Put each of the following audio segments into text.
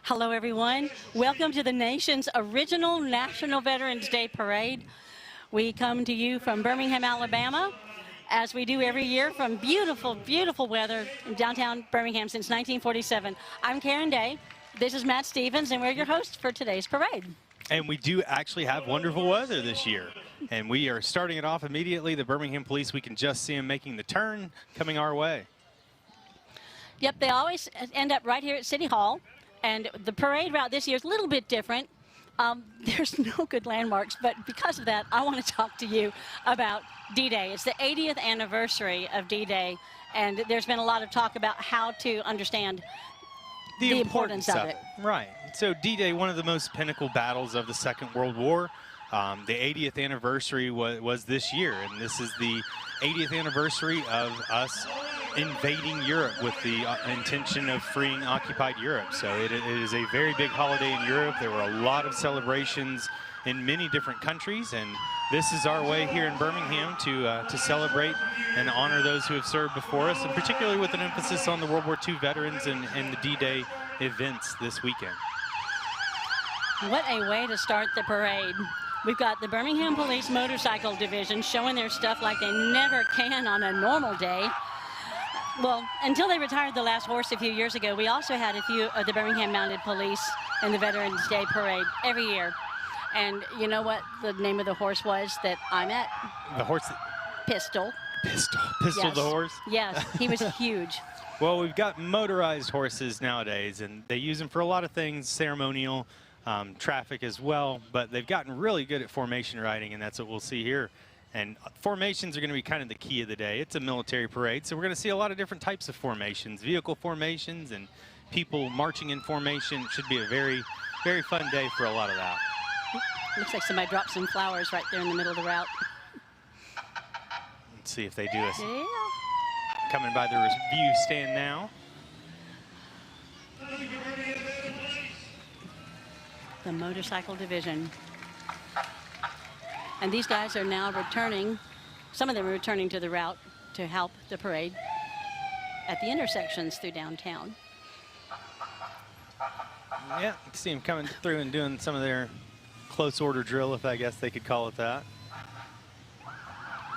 Hello, everyone. Welcome to the nation's original National Veterans Day Parade. We come to you from Birmingham, Alabama, as we do every year from beautiful, beautiful weather in downtown Birmingham since 1947. I'm Karen Day. This is Matt Stevens, and we're your hosts for today's parade. And we do actually have wonderful weather this year. And we are starting it off immediately. The Birmingham police, we can just see them making the turn coming our way. Yep, they always end up right here at City Hall. And the parade route this year is a little bit different. There's no good landmarks, but because of that, I want to talk to you about D-Day. It's the 80th anniversary of D-Day, and there's been a lot of talk about how to understand the importance of it. Right. So D-Day, one of the most pinnacle battles of the Second World War. The 80th anniversary was this year, and this is the 80th anniversary of us invading Europe with the intention of freeing occupied Europe. So it is a very big holiday in Europe. There were a lot of celebrations in many different countries, and this is our way here in Birmingham to celebrate and honor those who have served before us, and particularly with an emphasis on the World War II veterans and the D-Day events this weekend. What a way to start the parade. We've got the Birmingham Police Motorcycle Division showing their stuff like they never can on a normal day. Well, until they retired the last horse a few years ago, we also had a few of the Birmingham Mounted Police and the Veterans Day Parade every year. And you know what the name of the horse was that I met? The horse? Pistol. Pistol Yes. the horse? Yes, he was huge. Well, we've got motorized horses nowadays, and they use them for a lot of things, ceremonial, traffic as well, but they've gotten really good at formation riding, and that's what we'll see here. And formations are going to be kind of the key of the day. It's a military parade, so we're going to see a lot of different types of formations, vehicle formations and people marching in formation. It should be a very, very fun day for a lot of that. Looks like somebody dropped some flowers right there in the middle of the route. Let's see if they do us. Yeah. Coming by the review stand now. The Motorcycle Division. And these guys are now returning, some of them are returning to the route to help the parade at the intersections through downtown. Yeah, you can see them coming through and doing some of their close order drill, if I guess they could call it that.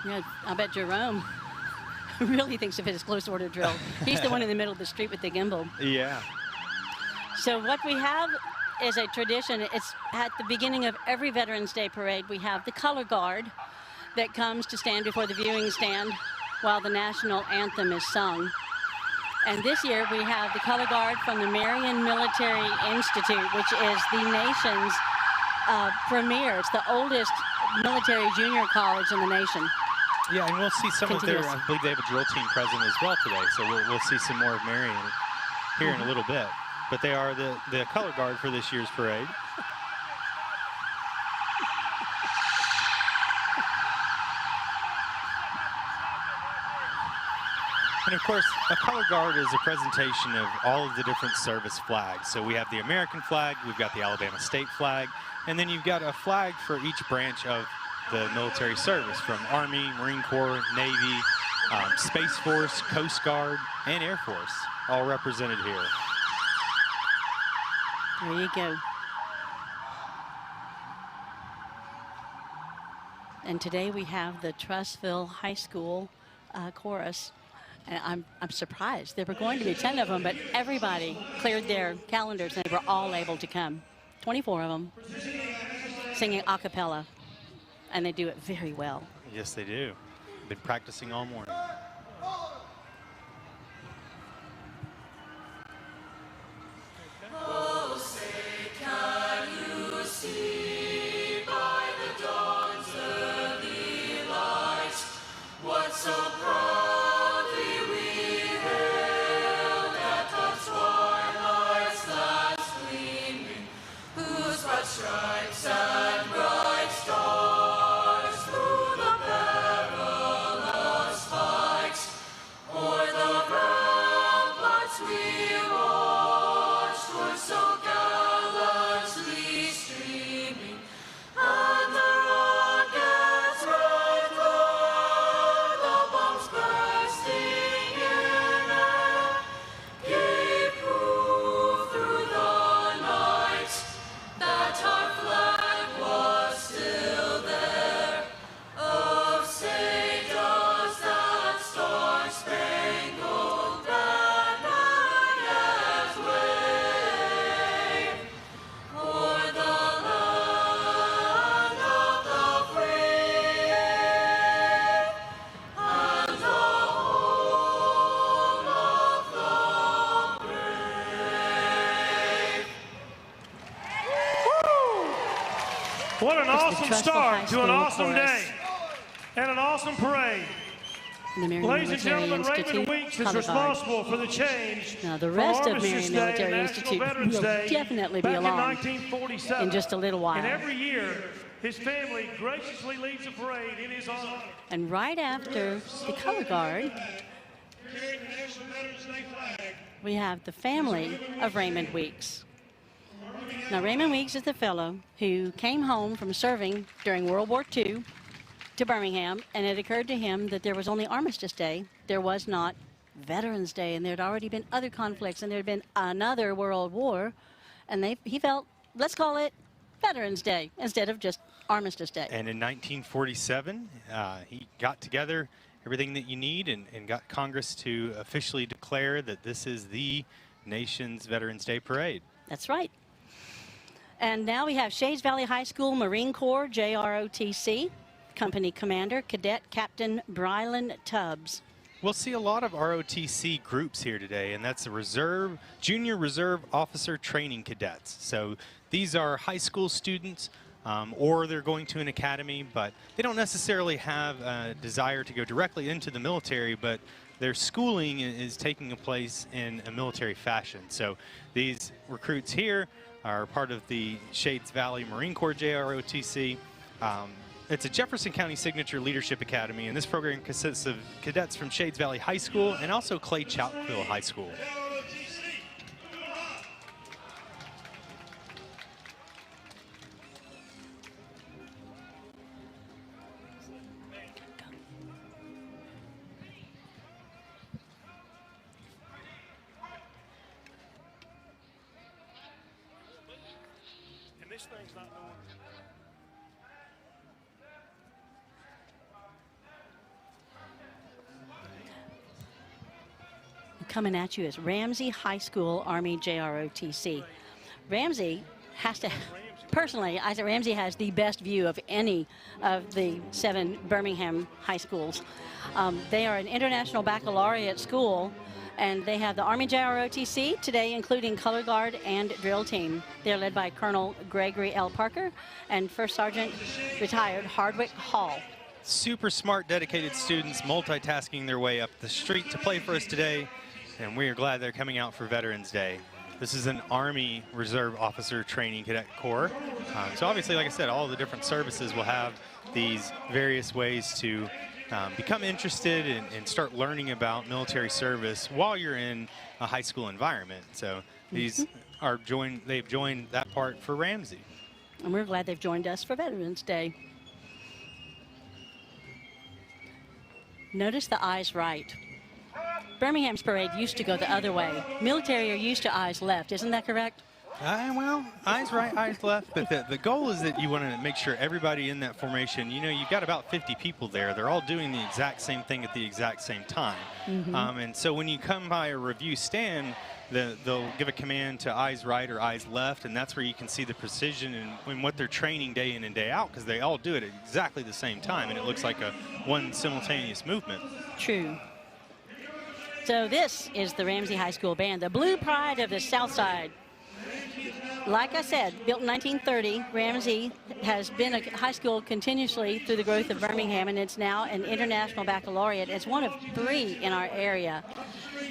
Yeah, I bet Jerome really thinks of it as close order drill. He's the one in the middle of the street with the gimbal. Yeah. So what we have is a tradition. It's at the beginning of every Veterans Day parade. We have the color guard that comes to stand before the viewing stand while the national anthem is sung. And this year we have the color guard from the Marion Military Institute, which is the nation's premier. It's the oldest military junior college in the nation. Yeah, and we'll see some of their, I believe they have a drill team present as well today, so we'll see some more of Marion here in a little bit. But they are the color guard for this year's parade. And of course, a color guard is a presentation of all of the different service flags. So we have the American flag, we've got the Alabama state flag, and then you've got a flag for each branch of the military service, from Army, Marine Corps, Navy, Space Force, Coast Guard, and Air Force, all represented here. There you go. And today we have the Trussville High School chorus. And I'm surprised. There were going to be 10 of them, but everybody cleared their calendars and they were all able to come. 24 of them singing a cappella, and they do it very well. Yes, they do. Been practicing all morning. What an It's the awesome Trustful High start to an School awesome chorus. day and an awesome parade. The Marion Ladies and Military gentlemen, Raymond Institute Weeks is color guard. responsible for the change Now, the from rest of Armistice Marion Day Military and Institute National Veterans will Day definitely be back in along 1947. in just a little while. And every year, his family graciously leads a parade in his honor. And right after the color guard, we have the family of Raymond Weeks. Now, Raymond Weeks is the fellow who came home from serving during World War II to Birmingham, and it occurred to him that there was only Armistice Day. There was not Veterans Day, and there had already been other conflicts, and there had been another World War, and he felt, let's call it Veterans Day instead of just Armistice Day. And in 1947, he got together everything that you need and got Congress to officially declare that this is the nation's Veterans Day Parade. That's right. And now we have Shades Valley High School Marine Corps, JROTC, Company Commander, Cadet Captain Brylan Tubbs. We'll see a lot of ROTC groups here today, and that's the Junior Reserve Officer Training Cadets. So these are high school students, or they're going to an academy, but they don't necessarily have a desire to go directly into the military, but their schooling is taking place in a military fashion. So these recruits here are part of the Shades Valley Marine Corps JROTC. It's a Jefferson County Signature Leadership Academy, and this program consists of cadets from Shades Valley High School and also Clay Chalkville High School. And this thing's not going. Coming at you is Ramsey High School Army JROTC. Ramsey has to, personally, I say Ramsey has the best view of any of the 7 Birmingham high schools. They are an international baccalaureate school, and they have the Army JROTC today, including color guard and drill team. They're led by Colonel Gregory L. Parker and First Sergeant retired Hardwick Hall. Super smart, dedicated students multitasking their way up the street to play for us today, and we are glad they're coming out for Veterans Day. This is an Army Reserve Officer Training Cadet Corps. So obviously, like I said, all the different services will have these various ways to become interested and start learning about military service while you're in a high school environment. So these they've joined that part for Ramsey. And we're glad they've joined us for Veterans Day. Notice the eyes right. Birmingham's parade used to go the other way. Military are used to eyes left, isn't that correct? Well, eyes right, eyes left, but the goal is that you want to make sure everybody in that formation, you know, you've got about 50 people there. They're all doing the exact same thing at the exact same time. And so when you come by a review stand, they'll give a command to eyes right or eyes left, and that's where you can see the precision in what they're training day in and day out, because they all do it at exactly the same time, and it looks like one simultaneous movement. True. So this is the Ramsey High School Band, the blue pride of the South Side. Like I said, built in 1930, Ramsey has been a high school continuously through the growth of Birmingham, and it's now an international baccalaureate. It's one of 3 in our area.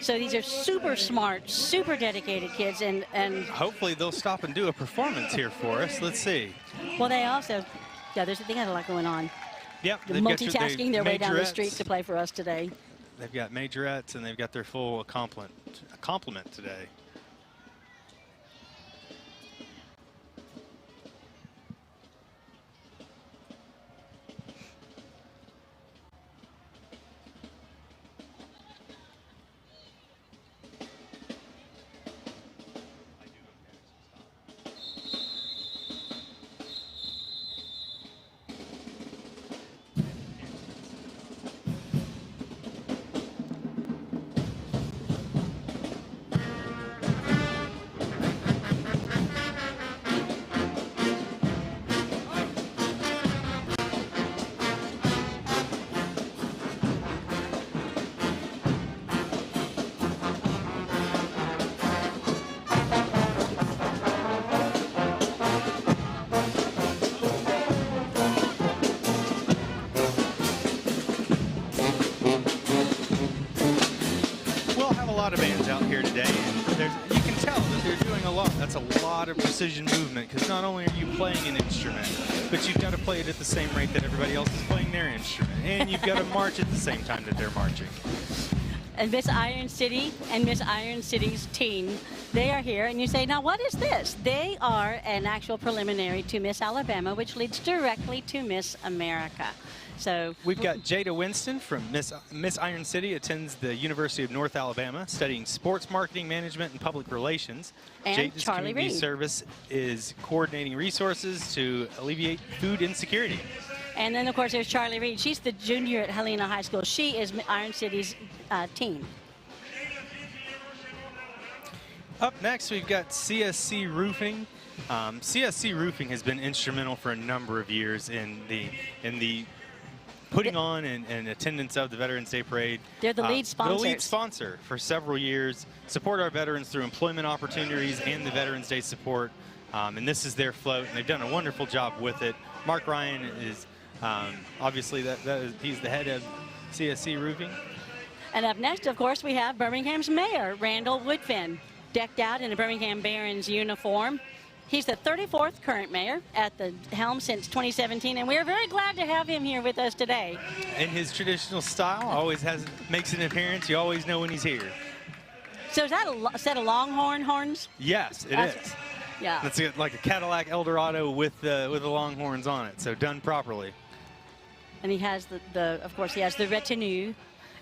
So these are super smart, super dedicated kids, and hopefully they'll stop and do a performance here for us. Let's see. Well, they also, they got a lot going on. Yep. They're multitasking their way down the street to play for us today. They've got majorettes, and they've got their full complement today. precision movement, because not only are you playing an instrument, but you've got to play it at the same rate that everybody else is playing their instrument. And you've got to march at the same time that they're marching. And Miss Iron City and Miss Iron City's team, they are here. And you say, now what is this? They are an actual preliminary to Miss Alabama, which leads directly to Miss America. So we've got Jada Winston from Miss Iron City, attends the University of North Alabama, studying sports marketing management and public relations. And Jada's Charlie community Reed. service is coordinating resources to alleviate food insecurity. And then, of course, there's Charlie Reed. She's the junior at Helena High School. She is Iron City's team. Up next, we've got CSC Roofing. CSC Roofing has been instrumental for a number of years in the putting on and attendance of the Veterans Day Parade. They're the lead sponsors. The lead sponsor for several years. Support our veterans through employment opportunities and the Veterans Day support. And this is their float, and they've done a wonderful job with it. Mark Ryan is obviously he's the head of CSC Roofing. And up next, of course, we have Birmingham's mayor, Randall Woodfin, decked out in a Birmingham Barons uniform. He's the 34th current mayor at the helm since 2017, and we're very glad to have him here with us today. In his traditional style, always makes an appearance. You always know when he's here. So is that a set of Longhorn horns? Yes, it is. Yeah. It's like a Cadillac Eldorado with the Longhorns on it, so done properly. And he has of course, he has the retinue.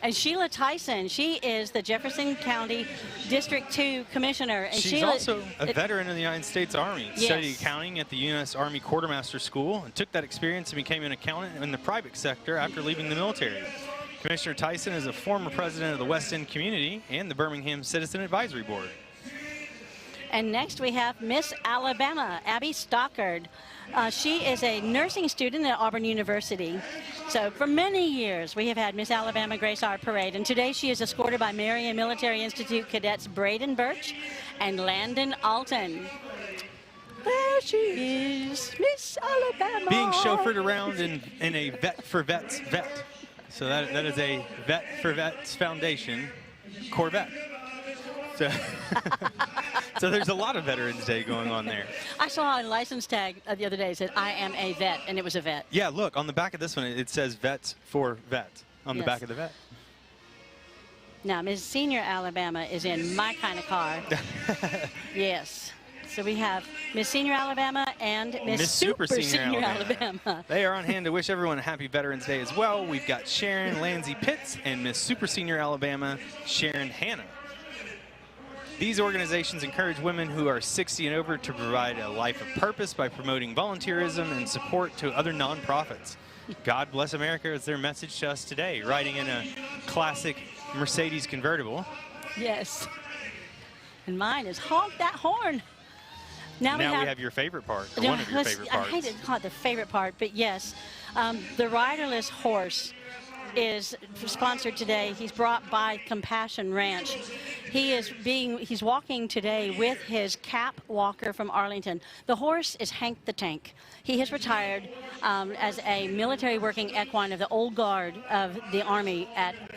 And Sheila Tyson, she is the Jefferson County District 2 Commissioner. And She's Sheila, also a veteran of the United States Army. Yes. Studied accounting at the U.S. Army Quartermaster School and took that experience and became an accountant in the private sector after leaving the military. Commissioner Tyson is a former president of the West End Community and the Birmingham Citizen Advisory Board. And next we have Miss Alabama, Abby Stockard. She is a nursing student at Auburn University. So for many years, we have had Miss Alabama grace our parade. And today she is escorted by Marion Military Institute cadets Braden Birch and Landon Alton. There she is, Miss Alabama. Being chauffeured around in a Vet for Vets vet. So that is a Vet for Vets Foundation Corvette. So, so there's a lot of Veterans Day going on there. I saw a license tag the other day that said, I am a vet, and it was a vet. Yeah, look, on the back of this one, it says Vets for Vets on the back of the vet. Now, Miss Senior Alabama is in my kind of car. Yes. So we have Miss Senior Alabama and Miss Super Senior Alabama. They are on hand to wish everyone a happy Veterans Day as well. We've got Sharon Landsey Pitts and Miss Super Senior Alabama, Sharon Hanna. These organizations encourage women who are 60 and over to provide a life of purpose by promoting volunteerism and support to other nonprofits. God bless America is their message to us today, riding in a classic Mercedes convertible. Yes. And mine is honk that horn. Now we have your favorite part, or one of your favorite parts. I hate to call it the favorite part, but yes, the riderless horse is sponsored today. He's brought by Compassion Ranch. He's walking today with his cap walker from Arlington. The horse is Hank the Tank. He has retired as a military working equine of the old guard of the Army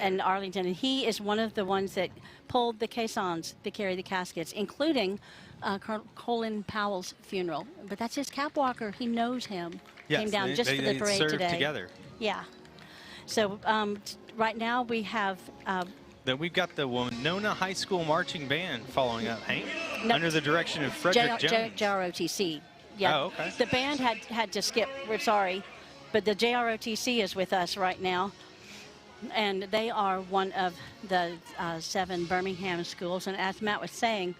in Arlington, and he is one of the ones that pulled the caissons to carry the caskets, including Colin Powell's funeral. But that's his cap walker. He knows him. Yes, came down just for the parade served today. Together. Yeah. So right now we have... Then we've got the Winona High School Marching Band following up, Hank, under the direction of Frederick Jones. JROTC. Yeah. Oh, okay. The band had to skip. We're sorry. But the JROTC is with us right now. And they are one of the 7 Birmingham schools. And as Matt was saying,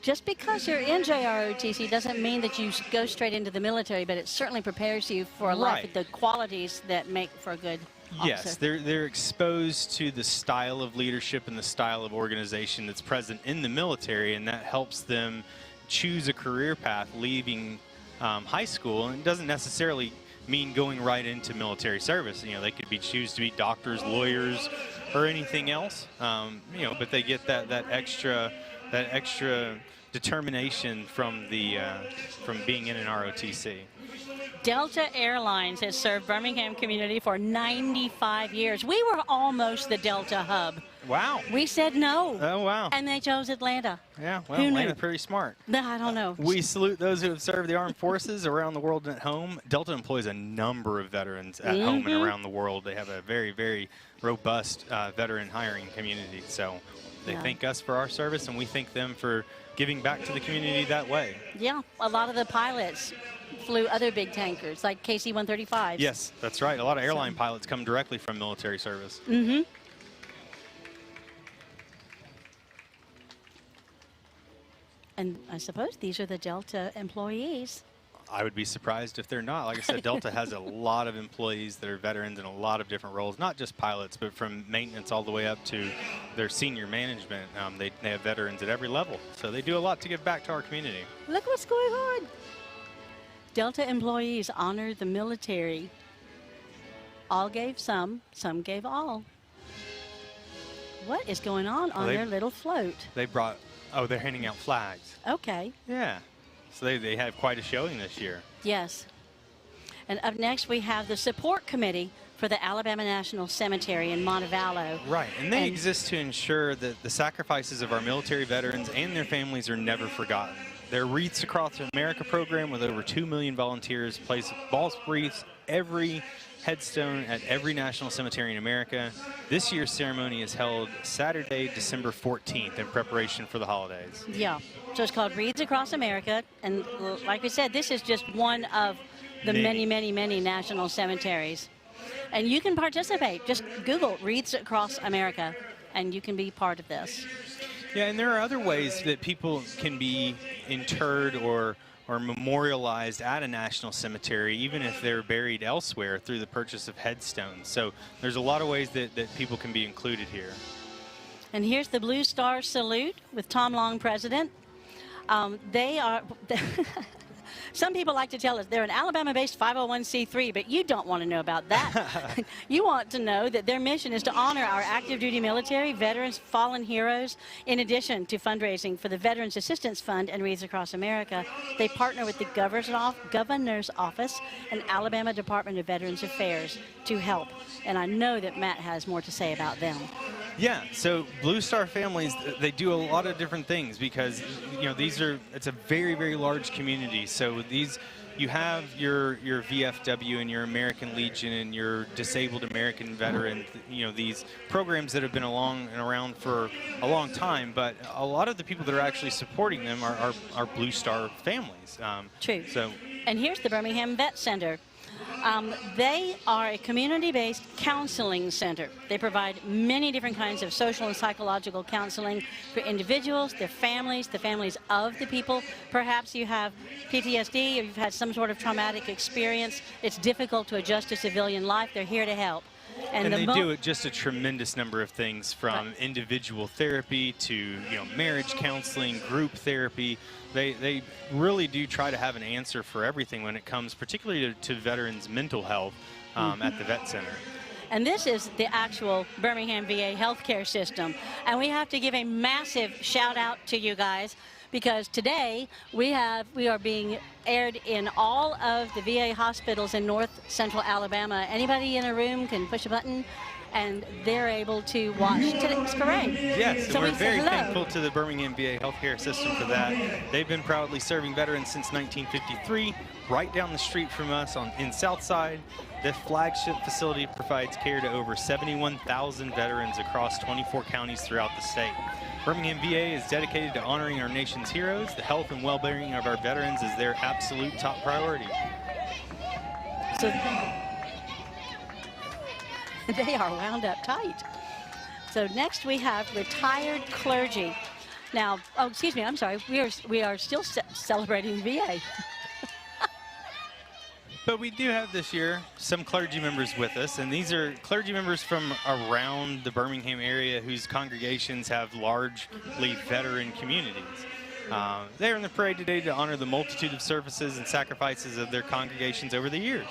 just because you're in JROTC doesn't mean that you go straight into the military, but it certainly prepares you for a life with the qualities that make for a good officer. Yes, they're exposed to the style of leadership and the style of organization that's present in the military, and that helps them choose a career path leaving high school. And it doesn't necessarily mean going right into military service. You know, they could choose to be doctors, lawyers, or anything else. You know, but they get that extra determination from being in an ROTC. Delta Airlines has served Birmingham community for 95 years. We were almost the Delta hub Wow. We said no. Oh, wow. And they chose Atlanta. Yeah, well, Who knew? Atlanta's pretty smart. No, I don't know. We salute those who have served the armed forces around the world and at home. Delta employs a number of veterans at home and around the world. They have a very, very robust veteran hiring community. So they thank us for our service, and we thank them for giving back to the community that way. Yeah, a lot of the pilots flew other big tankers like KC-135s. Yes, that's right. A lot of airline pilots come directly from military service. Mm-hmm. And I suppose these are the Delta employees. I would be surprised if they're not. Like I said, Delta has a lot of employees that are veterans in a lot of different roles, not just pilots, but from maintenance all the way up to their senior management. They have veterans at every level. So they do a lot to give back to our community. Look what's going on. Delta employees honor the military. All gave some gave all. What is going on their little float? They brought, oh, they're handing out flags. Okay. Yeah. So they have quite a showing this year. Yes. And up next we have the support committee for the Alabama National Cemetery in Montevallo. Right, and they exist to ensure that the sacrifices of our military veterans and their families are never forgotten. Their Wreaths Across America program, with over 2 million volunteers, place false wreaths every headstone at every national cemetery in America. This year's ceremony is held Saturday, December 14th in preparation for the holidays. Yeah, so it's called Wreaths Across America, and like we said, this is just one of the many, many, many national cemeteries. And you can participate. Just Google Wreaths Across America, and you can be part of this. Yeah, and there are other ways that people can be interred or memorialized at a national cemetery, even if they're buried elsewhere, through the purchase of headstones. So there's a lot of ways that people can be included here. And here's the Blue Star Salute with Tom Long, president. They are... Some people like to tell us they're an Alabama-based 501c3, but you don't want to know about that. You want to know that their mission is to honor our active duty military, veterans, fallen heroes. In addition to fundraising for the Veterans Assistance Fund and Wreaths Across America, they partner with the Governor's Office and Alabama Department of Veterans Affairs to help. And I know that Matt has more to say about them. Yeah, so Blue Star families, they do a lot of different things because, you know, it's a very, very large community. So you have your VFW and your American Legion and your disabled American veteran, you know, these programs that have been along and around for a long time, but a lot of the people that are actually supporting them are Blue Star families. True. So, and here's the Birmingham Vet Center. They are a community-based counseling center. They provide many different kinds of social and psychological counseling for individuals, their families, the families of the people. Perhaps you have PTSD or you've had some sort of traumatic experience. It's difficult to adjust to civilian life. They're here to help. And they do just a tremendous number of things, from individual therapy to marriage counseling, group therapy. They really do try to have an answer for everything when it comes particularly to veterans' mental health at the Vet Center. And this is the actual Birmingham VA healthcare system. And we have to give a massive shout out to you guys, because today we are being aired in all of the VA hospitals in north central Alabama. Anybody in a room can push a button and they're able to watch today's parade. Yes, so we're very thankful to the Birmingham VA healthcare system for that. They've been proudly serving veterans since 1953, right down the street from us in Southside. The flagship facility provides care to over 71,000 veterans across 24 counties throughout the state. Birmingham VA is dedicated to honoring our nation's heroes. The health and well-being of our veterans is their absolute top priority. So they are wound up tight. So next we have retired clergy. Now, oh, excuse me, I'm sorry. We are still celebrating VA. But we do have this year some clergy members with us, and these are clergy members from around the Birmingham area whose congregations have largely veteran communities. They're in the parade today to honor the multitude of services and sacrifices of their congregations over the years.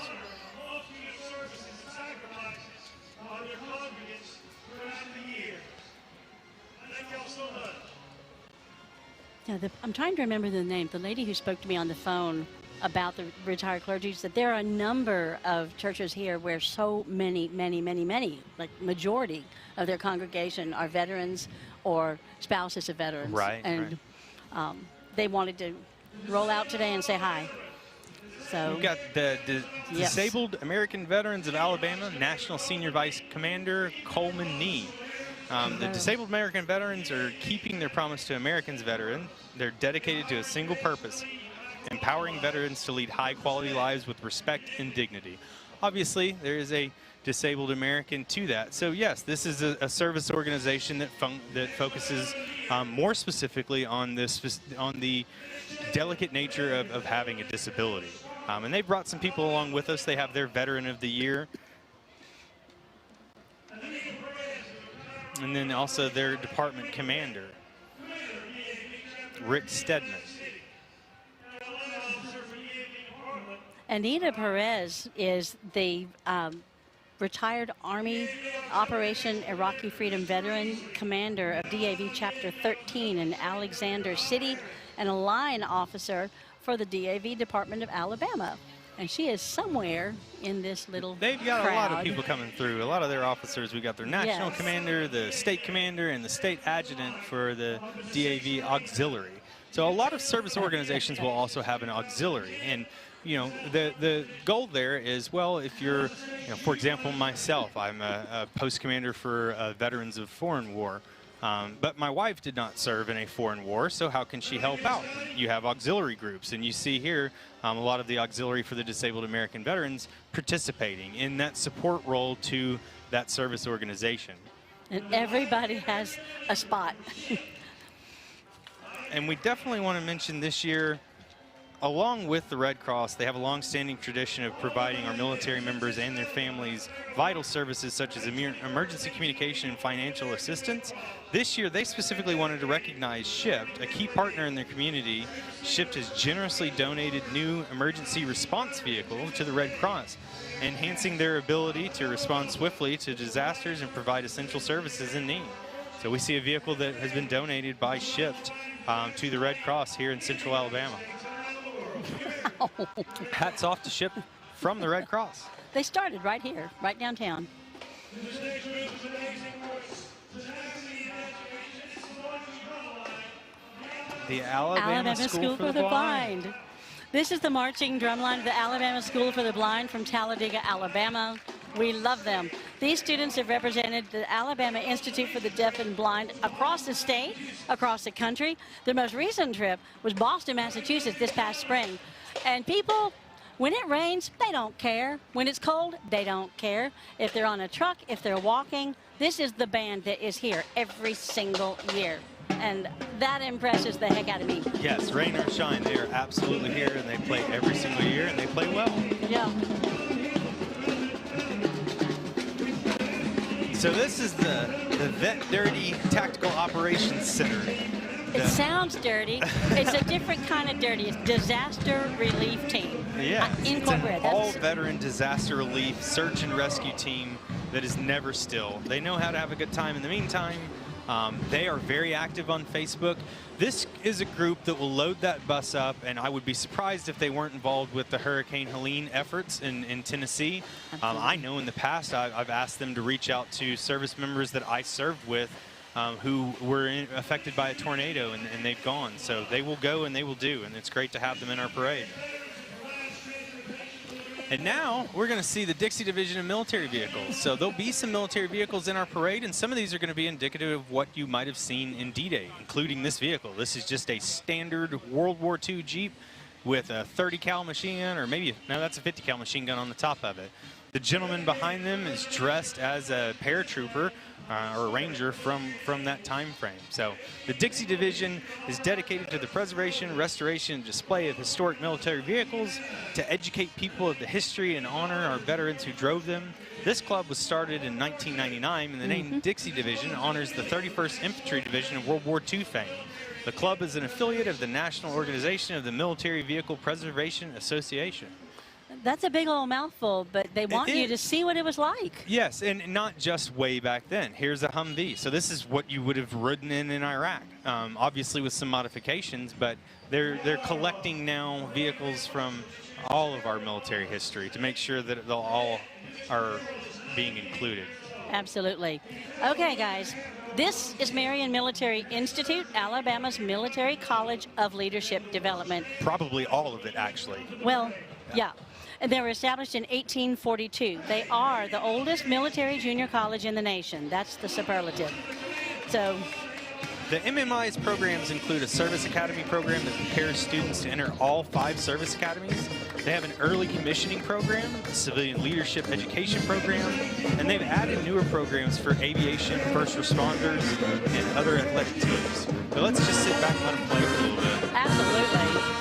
Yeah, I'm trying to remember the name. The lady who spoke to me on the phone about the retired clergy is that there are a number of churches here where so many, like majority of their congregation are veterans or spouses of veterans. Right, and they wanted to roll out today and say hi. So we've got the Disabled American Veterans of Alabama, National Senior Vice Commander Coleman Nee. The Disabled American Veterans are keeping their promise to Americans veteran. They're dedicated to a single purpose: empowering veterans to lead high-quality lives with respect and dignity. Obviously, there is a disabled American to that. So yes, this is a service organization that focuses more specifically on the delicate nature of having a disability. And they brought some people along with us. They have their Veteran of the Year, and then also their department commander, Rick Stedman. Anita Perez is the retired Army Operation Iraqi Freedom Veteran Commander of DAV Chapter 13 in Alexander City and a line officer for the DAV Department of Alabama. And she is somewhere in this little They've got crowd. a lot of people coming through. A lot of their officers. We got their national commander, the state commander, and the state adjutant for the DAV auxiliary. So a lot of service organizations will also have an auxiliary. And you know, the goal there is, well, if you're, you know, for example, myself, I'm a post commander for Veterans of Foreign War, but my wife did not serve in a foreign war, so how can she help out? You have auxiliary groups, and you see here a lot of the auxiliary for the Disabled American Veterans participating in that support role to that service organization. And everybody has a spot. And we definitely want to mention this year, along with the Red Cross, they have a long-standing tradition of providing our military members and their families vital services such as emergency communication and financial assistance. This year, they specifically wanted to recognize Shift, a key partner in their community. Shift has generously donated new emergency response vehicle to the Red Cross, enhancing their ability to respond swiftly to disasters and provide essential services in need. So we see a vehicle that has been donated by Shift to the Red Cross here in Central Alabama. Wow. Hats off to Shift from the Red Cross. They started right here, right downtown. The Alabama School for the Blind. This is the marching drumline of the Alabama School for the Blind from Talladega, Alabama. We love them. These students have represented the Alabama Institute for the Deaf and Blind across the state, across the country. Their most recent trip was Boston, Massachusetts this past spring. And people, when it rains, they don't care. When it's cold, they don't care. If they're on a truck, if they're walking, this is the band that is here every single year. And that impresses the heck out of me. Yes, rain or shine, they are absolutely here, and they play every single year, and they play well. Yeah. So this is the Vet Dirty Tactical Operations Center. It sounds dirty. It's a different kind of dirty. It's disaster relief team. Yeah, it's Incorporated. an all-veteran disaster relief search and rescue team that is never still. They know how to have a good time in the meantime. They are very active on Facebook. This is a group that will load that bus up, and I would be surprised if they weren't involved with the Hurricane Helene efforts in Tennessee. I know in the past I've asked them to reach out to service members that I served with who were affected by a tornado, and they've gone. So they will go and they will do, and it's great to have them in our parade. And now we're going to see the Dixie Division of Military Vehicles. So there'll be some military vehicles in our parade, and some of these are going to be indicative of what you might have seen in D-Day, including this vehicle. This is just a standard World War II Jeep with a 30 cal machine gun, or maybe, no, that's a 50 cal machine gun on the top of it. The gentleman behind them is dressed as a paratrooper or a ranger from that time frame. So the Dixie Division is dedicated to the preservation, restoration, and display of historic military vehicles to educate people of the history and honor our veterans who drove them. This club was started in 1999, and the name Dixie Division honors the 31st Infantry Division of World War II fame. The club is an affiliate of the National Organization of the Military Vehicle Preservation Association. That's a big old mouthful, but they want you to see what it was like. Yes, and not just way back then. Here's a Humvee. So this is what you would have ridden in Iraq. obviously with some modifications, but they're collecting now vehicles from all of our military history to make sure that they'll all are being included. Absolutely. Okay, guys. This is Marion Military Institute, Alabama's Military College of Leadership Development. Probably all of it, actually. Well, yeah. And they were established in 1842. They are the oldest military junior college in the nation. That's the superlative. So the MMI's programs include a service academy program that prepares students to enter all 5 service academies. They have an early commissioning program, a civilian leadership education program, and they've added newer programs for aviation, first responders, and other athletic teams. So let's just sit back and let them play for a little bit. absolutely.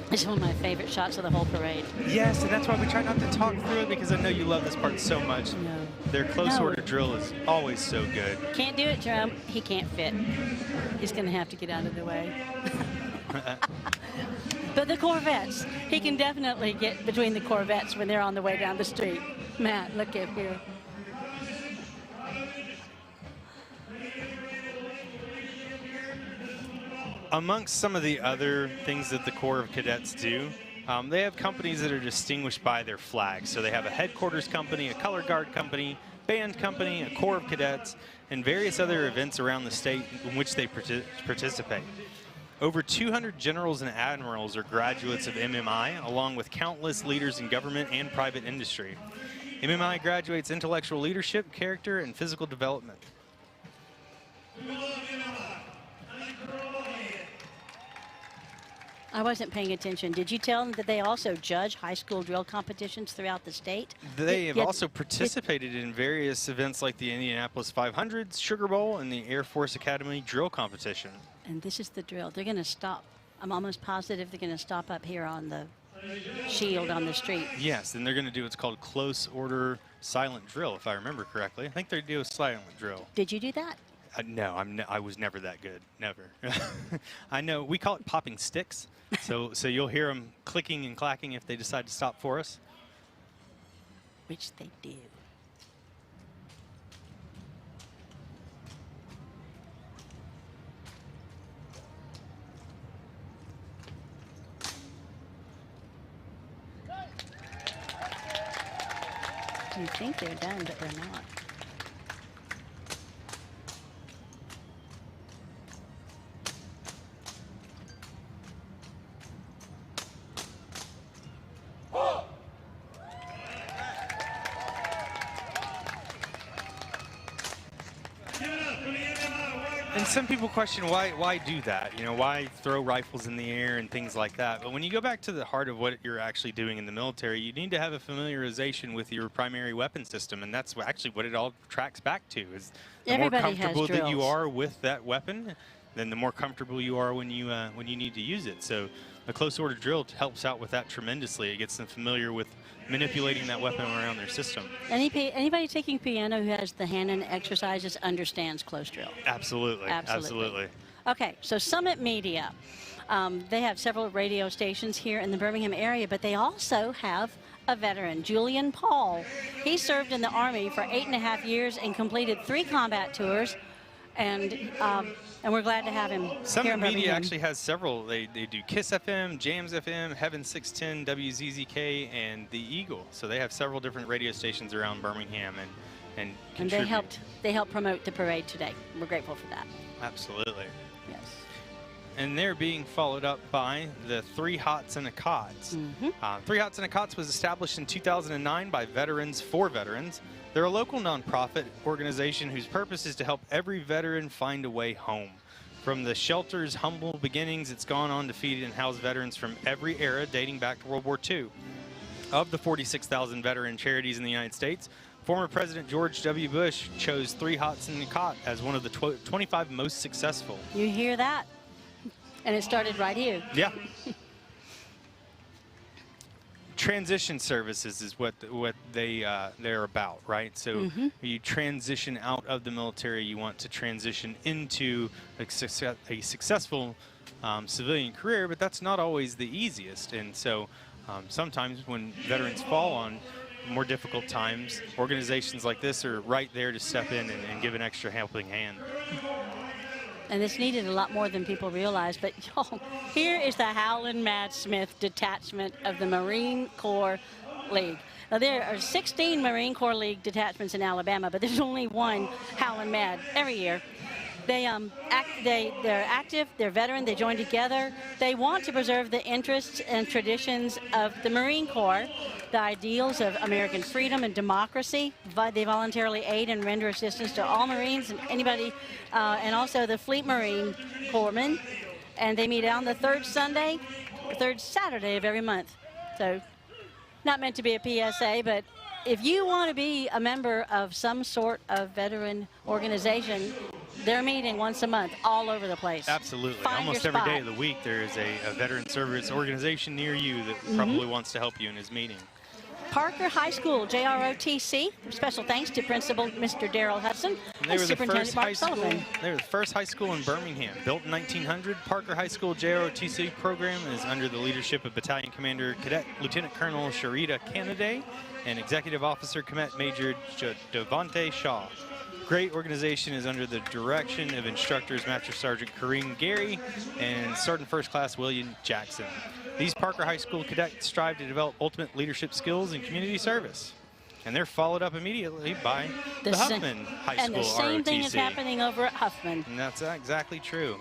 It's one of my favorite shots of the whole parade. Yes, and that's why we try not to talk through it, because I know you love this part so much. No. Their close order drill is always so good. Can't do it, Jerome. He can't fit. He's going to have to get out of the way. But the Corvettes, he can definitely get between the Corvettes when they're on the way down the street. Matt, look at here. Amongst some of the other things that the Corps of Cadets do, they have companies that are distinguished by their flags. So they have a headquarters company, a color guard company, band company, a Corps of Cadets, and various other events around the state in which they participate. Over 200 generals and admirals are graduates of MMI, along with countless leaders in government and private industry. MMI graduates intellectual leadership, character, and physical development. I wasn't paying attention. Did you tell them that they also judge high school drill competitions throughout the state? They have also participated in various events like the Indianapolis 500, Sugar Bowl, and the Air Force Academy drill competition. And this is the drill. They're going to stop. I'm almost positive they're going to stop up here on the shield on the street. Yes, and they're going to do what's called close order silent drill, if I remember correctly. I think they do a silent drill. Did you do that? No, I was never that good. Never. I know. We call it popping sticks. So you'll hear them clicking and clacking if they decide to stop for us. Which they do. You think they're done, but they're not. And some people question why do that? You know, why throw rifles in the air and things like that? But when you go back to the heart of what you're actually doing in the military, you need to have a familiarization with your primary weapon system, and that's actually what it all tracks back to. Is the more comfortable that you are with that weapon, then the more comfortable you are when you need to use it. So a close order drill helps out with that tremendously. It gets them familiar with manipulating that weapon around their system. Anybody taking piano who has the Hannon exercises understands close drill. Absolutely. Absolutely. Okay, so Summit Media. They have several radio stations here in the Birmingham area, but they also have a veteran, Julian Paul. He served in the Army for 8.5 years and completed 3 combat tours. And we're glad to have him Summit here in Media Birmingham. actually has several. They do KISS FM, Jams FM, Heaven 610, WZZK, and The Eagle. So they have several different radio stations around Birmingham and contribute. they helped promote the parade today. We're grateful for that. Absolutely. Yes. And they're being followed up by the 3 Hots and a Cots. 3 Hots and a Cots was established in 2009 by veterans for veterans. They're a local nonprofit organization whose purpose is to help every veteran find a way home. From the shelter's humble beginnings, it's gone on to feed and house veterans from every era dating back to World War II. Of the 46,000 veteran charities in the United States, Former President George W. Bush chose 3 Hots in the Cot as one of the 25 most successful. You hear that? And it started right here. Yeah. Transition services is what they're about, right? So you transition out of the military, you want to transition into a successful civilian career, but that's not always the easiest. And so sometimes when veterans fall on more difficult times, organizations like this are right there to step in and give an extra helping hand. And it's needed a lot more than people realize. But y'all, here is the Howlin' Mad Smith detachment of the Marine Corps League. Now, there are 16 Marine Corps League detachments in Alabama, but there's only one Howlin' Mad every year. They're active, they're veteran, they join together. They want to preserve the interests and traditions of the Marine Corps, the ideals of American freedom and democracy. They voluntarily aid and render assistance to all Marines and anybody, and also the Fleet Marine Corpsmen. And they meet on the third Saturday of every month. So, not meant to be a PSA, but if you want to be a member of some sort of veteran organization, they're meeting once a month all over the place. Absolutely. Find Almost your every spot. day of the week there is a veteran service organization near you that probably wants to help you in his meeting. Parker High School, JROTC. Special thanks to Principal Mr. Darrell Hudson and Superintendent Mark Sullivan. They were the first high school in Birmingham. Built in 1900, Parker High School JROTC program is under the leadership of Battalion Commander Cadet Lieutenant Colonel Sharita Kennedy and Executive Officer Cadet Major Devontae Shaw. Great organization is under the direction of instructors Master Sergeant Kareem Gary and Sergeant First Class William Jackson. These Parker High School cadets strive to develop ultimate leadership skills and community service. And they're followed up immediately by the Huffman High School And the same ROTC. thing is happening over at Huffman. And that's exactly true.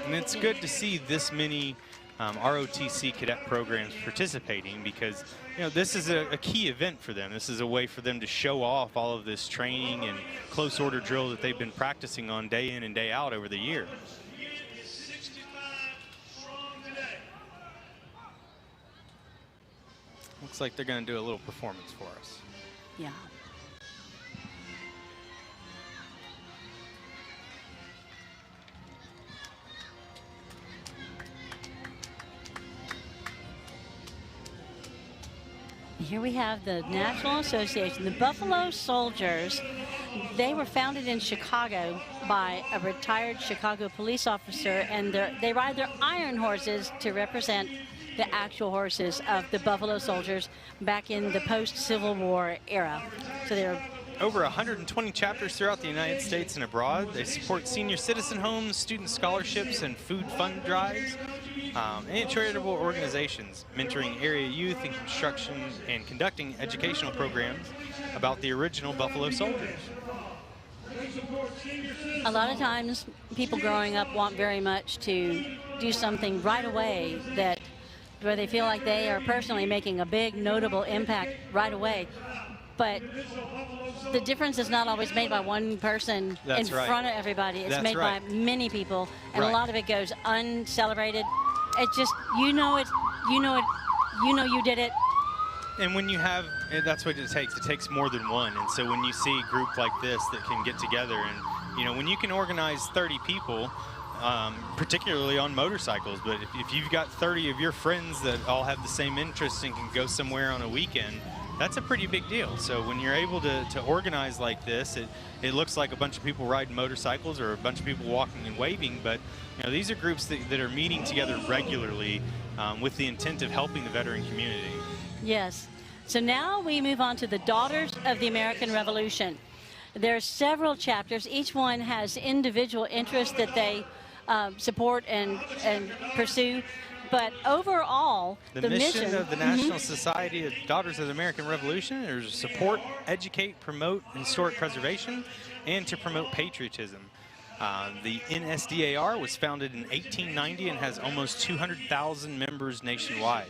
And it's good to see this many ROTC cadet programs participating because, you know, this is a key event for them. This is a way for them to show off all of this training and close order drill that they've been practicing on day in and day out over the year. Looks like they're going to do a little performance for us. Yeah. Here we have the National Association, the Buffalo Soldiers. They were founded in Chicago by a retired Chicago police officer, and they ride their iron horses to represent the actual horses of the Buffalo Soldiers back in the post-Civil War era. So they're over 120 chapters throughout the United States and abroad. They support senior citizen homes, student scholarships, and food fund drives, and charitable organizations, mentoring area youth in construction and conducting educational programs about the original Buffalo Soldiers. A lot of times, people growing up want very much to do something right away where they feel like they are personally making a big, notable impact right away. But the difference is not always made by one person in front of everybody. It's made by many people, and a lot of it goes uncelebrated. It's just, you know you did it. And when you have, that's what it takes. It takes more than one. And so when you see a group like this that can get together and, you know, when you can organize 30 people, particularly on motorcycles, but if you've got 30 of your friends that all have the same interests and can go somewhere on a weekend, that's a pretty big deal. So when you're able to organize like this, it looks like a bunch of people riding motorcycles or a bunch of people walking and waving, but you know, these are groups that are meeting together regularly with the intent of helping the veteran community. Yes. So now we move on to the Daughters of the American Revolution. There are several chapters. Each one has individual interests that they support and pursue. But overall, the mission of the National Society of Daughters of the American Revolution is to support, educate, promote historic preservation, and to promote patriotism. The NSDAR was founded in 1890 and has almost 200,000 members nationwide.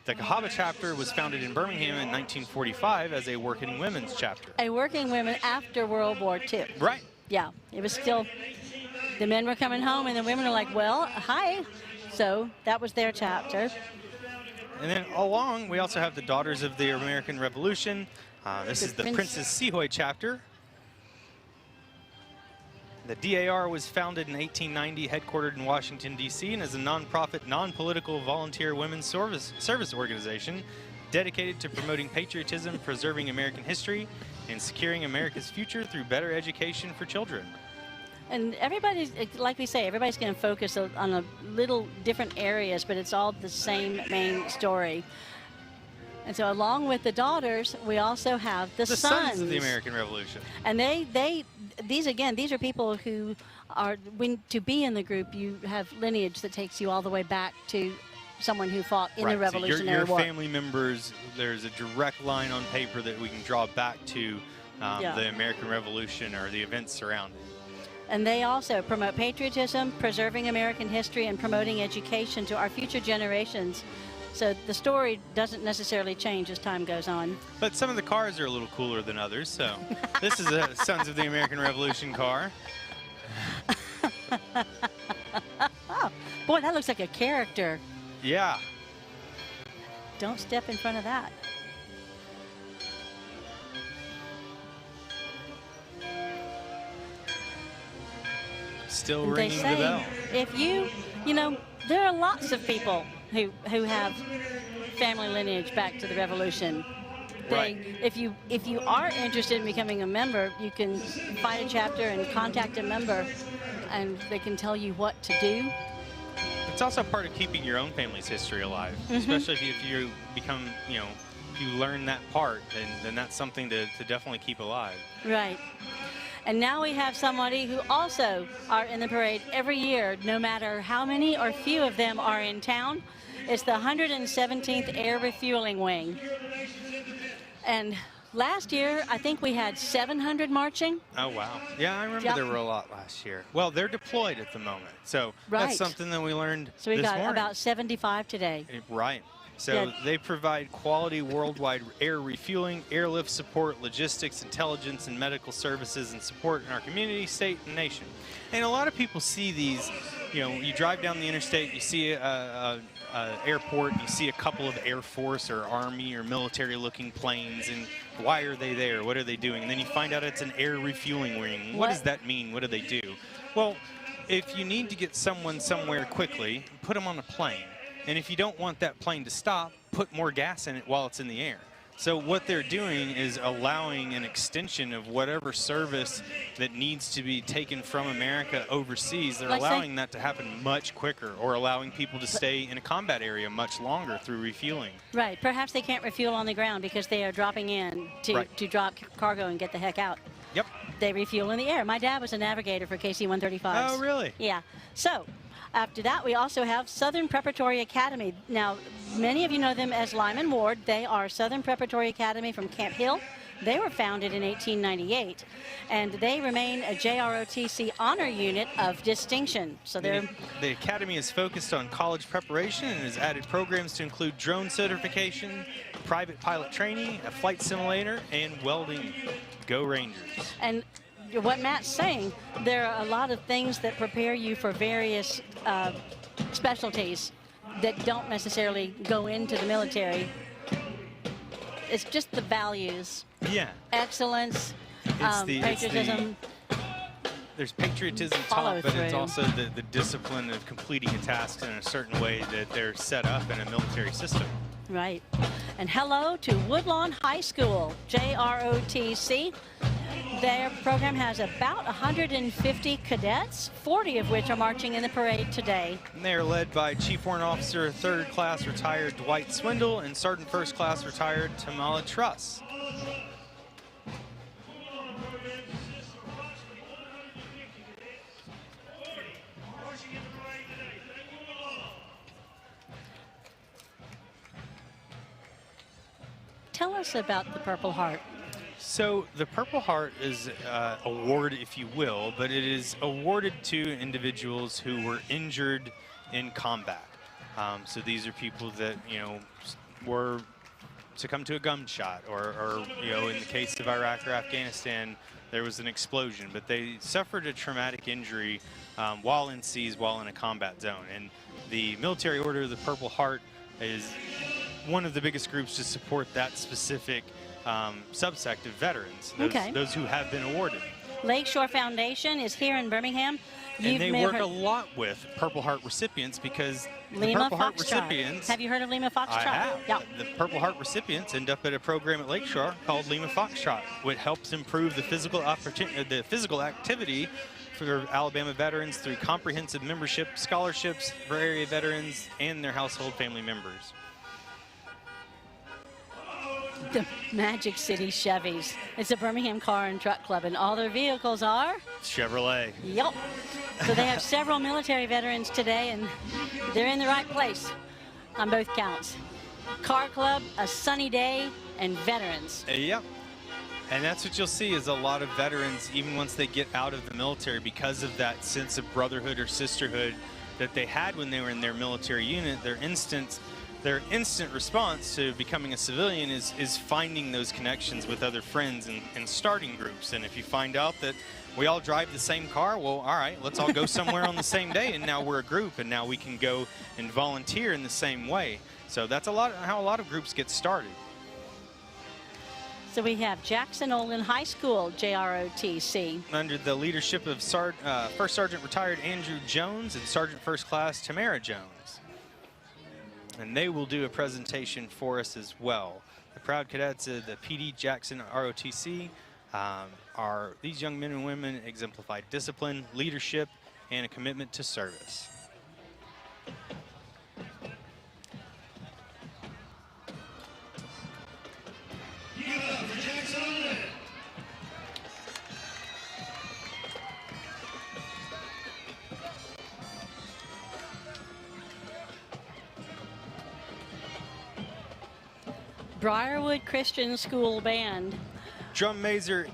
The Cahaba chapter was founded in Birmingham in 1945 as a working women's chapter. A working women after World War II. Right. Yeah, it was still, the men were coming home and the women are like, well, hi. So that was their chapter. And then along, we also have the Daughters of the American Revolution. This is the Princess Sehoy chapter. The DAR was founded in 1890, headquartered in Washington, D.C., and is a nonprofit, non-political, volunteer women's service organization dedicated to promoting patriotism, preserving American history, and securing America's future through better education for children. And everybody's, like we say, everybody's going to focus on a little different areas, but it's all the same main story. And so along with the daughters, we also have the sons of the American Revolution. And these are people who are, to be in the group, you have lineage that takes you all the way back to someone who fought in the Revolutionary War. Your family members, there's a direct line on paper that we can draw back to the American Revolution or the events surrounding. And they also promote patriotism, preserving American history, and promoting education to our future generations. So the story doesn't necessarily change as time goes on. But some of the cars are a little cooler than others, so this is a Sons of the American Revolution car. Oh, boy, that looks like a character. Yeah. Don't step in front of that. Still ringing the bell. If you know, there are lots of people who have family lineage back to the Revolution. Right. If you are interested in becoming a member, you can find a chapter and contact a member, and they can tell you what to do. It's also part of keeping your own family's history alive, especially if you become, if you learn that part, then that's something to definitely keep alive. Right. And now we have somebody who also are in the parade every year, no matter how many or few of them are in town. It's the 117th Air Refueling Wing. And last year, I think we had 700 marching. Oh, wow. Yeah, I remember there were a lot last year. Well, they're deployed at the moment, so that's something that we learned So we this got morning. about 75 today. Right. So they provide quality worldwide air refueling, airlift support, logistics, intelligence, and medical services and support in our community, state, and nation. And a lot of people see these, you drive down the interstate, you see a airport, you see a couple of Air Force or Army or military-looking planes, and why are they there? What are they doing? And then you find out it's an air refueling wing. What does that mean? What do they do? Well, if you need to get someone somewhere quickly, put them on a plane. And if you don't want that plane to stop, put more gas in it while it's in the air. So what they're doing is allowing an extension of whatever service that needs to be taken from America overseas. They're allowing that to happen much quicker, or allowing people to stay in a combat area much longer through refueling. Right. Perhaps they can't refuel on the ground because they are dropping in to drop cargo and get the heck out. Yep. They refuel in the air. My dad was a navigator for KC-135s. Oh, really? Yeah. So after that, we also have Southern Preparatory Academy. Now, many of you know them as Lyman Ward. They are Southern Preparatory Academy from Camp Hill. They were founded in 1898, and they remain a JROTC honor unit of distinction. So they're the academy is focused on college preparation and has added programs to include drone certification, private pilot training, a flight simulator, and welding. Go Rangers. And what Matt's saying, there are a lot of things that prepare you for various specialties that don't necessarily go into the military. It's just the values. Yeah. Excellence, patriotism. There's patriotism taught, but it's also the discipline of completing a task in a certain way that they're set up in a military system. Right. And hello to Woodlawn High School, JROTC. Their program has about 150 cadets, 40 of which are marching in the parade today. And they are led by Chief Warrant Officer 3rd Class Retired Dwight Swindle and Sergeant 1st Class Retired Tamala Truss. Tell us about the Purple Heart. So the Purple Heart is an award, if you will, but it is awarded to individuals who were injured in combat. So these are people that, were succumbed to a gunshot, or in the case of Iraq or Afghanistan, there was an explosion, but they suffered a traumatic injury while in seas, while in a combat zone. And the Military Order of the Purple Heart is one of the biggest groups to support that specific subsect of veterans, those who have been awarded. Lakeshore Foundation is here in Birmingham. And they work a lot with Purple Heart recipients because the Purple Heart recipients... Have you heard of Lima Foxtrot? I have. Yeah. The Purple Heart recipients end up at a program at Lakeshore called Lima Foxtrot, which helps improve the physical activity for Alabama veterans through comprehensive membership, scholarships for area veterans, and their household family members. The Magic City Chevys. It's a Birmingham Car and Truck Club, and all their vehicles are? Chevrolet. Yep. So they have several military veterans today, and they're in the right place on both counts. Car Club, a sunny day, and veterans. Yep. And that's what you'll see is a lot of veterans, even once they get out of the military, because of that sense of brotherhood or sisterhood that they had when they were in their military unit, their instant response to becoming a civilian is finding those connections with other friends and starting groups. And if you find out that we all drive the same car, well, all right, let's all go somewhere on the same day, and now we're a group, and now we can go and volunteer in the same way. So that's how a lot of groups get started. So we have Jackson Olin High School, JROTC. Under the leadership of First Sergeant Retired Andrew Jones and Sergeant First Class Tamara Jones. And they will do a presentation for us as well. The proud cadets of the PD Jackson ROTC these young men and women exemplify discipline, leadership, and a commitment to service. Briarwood Christian School Band. Drum major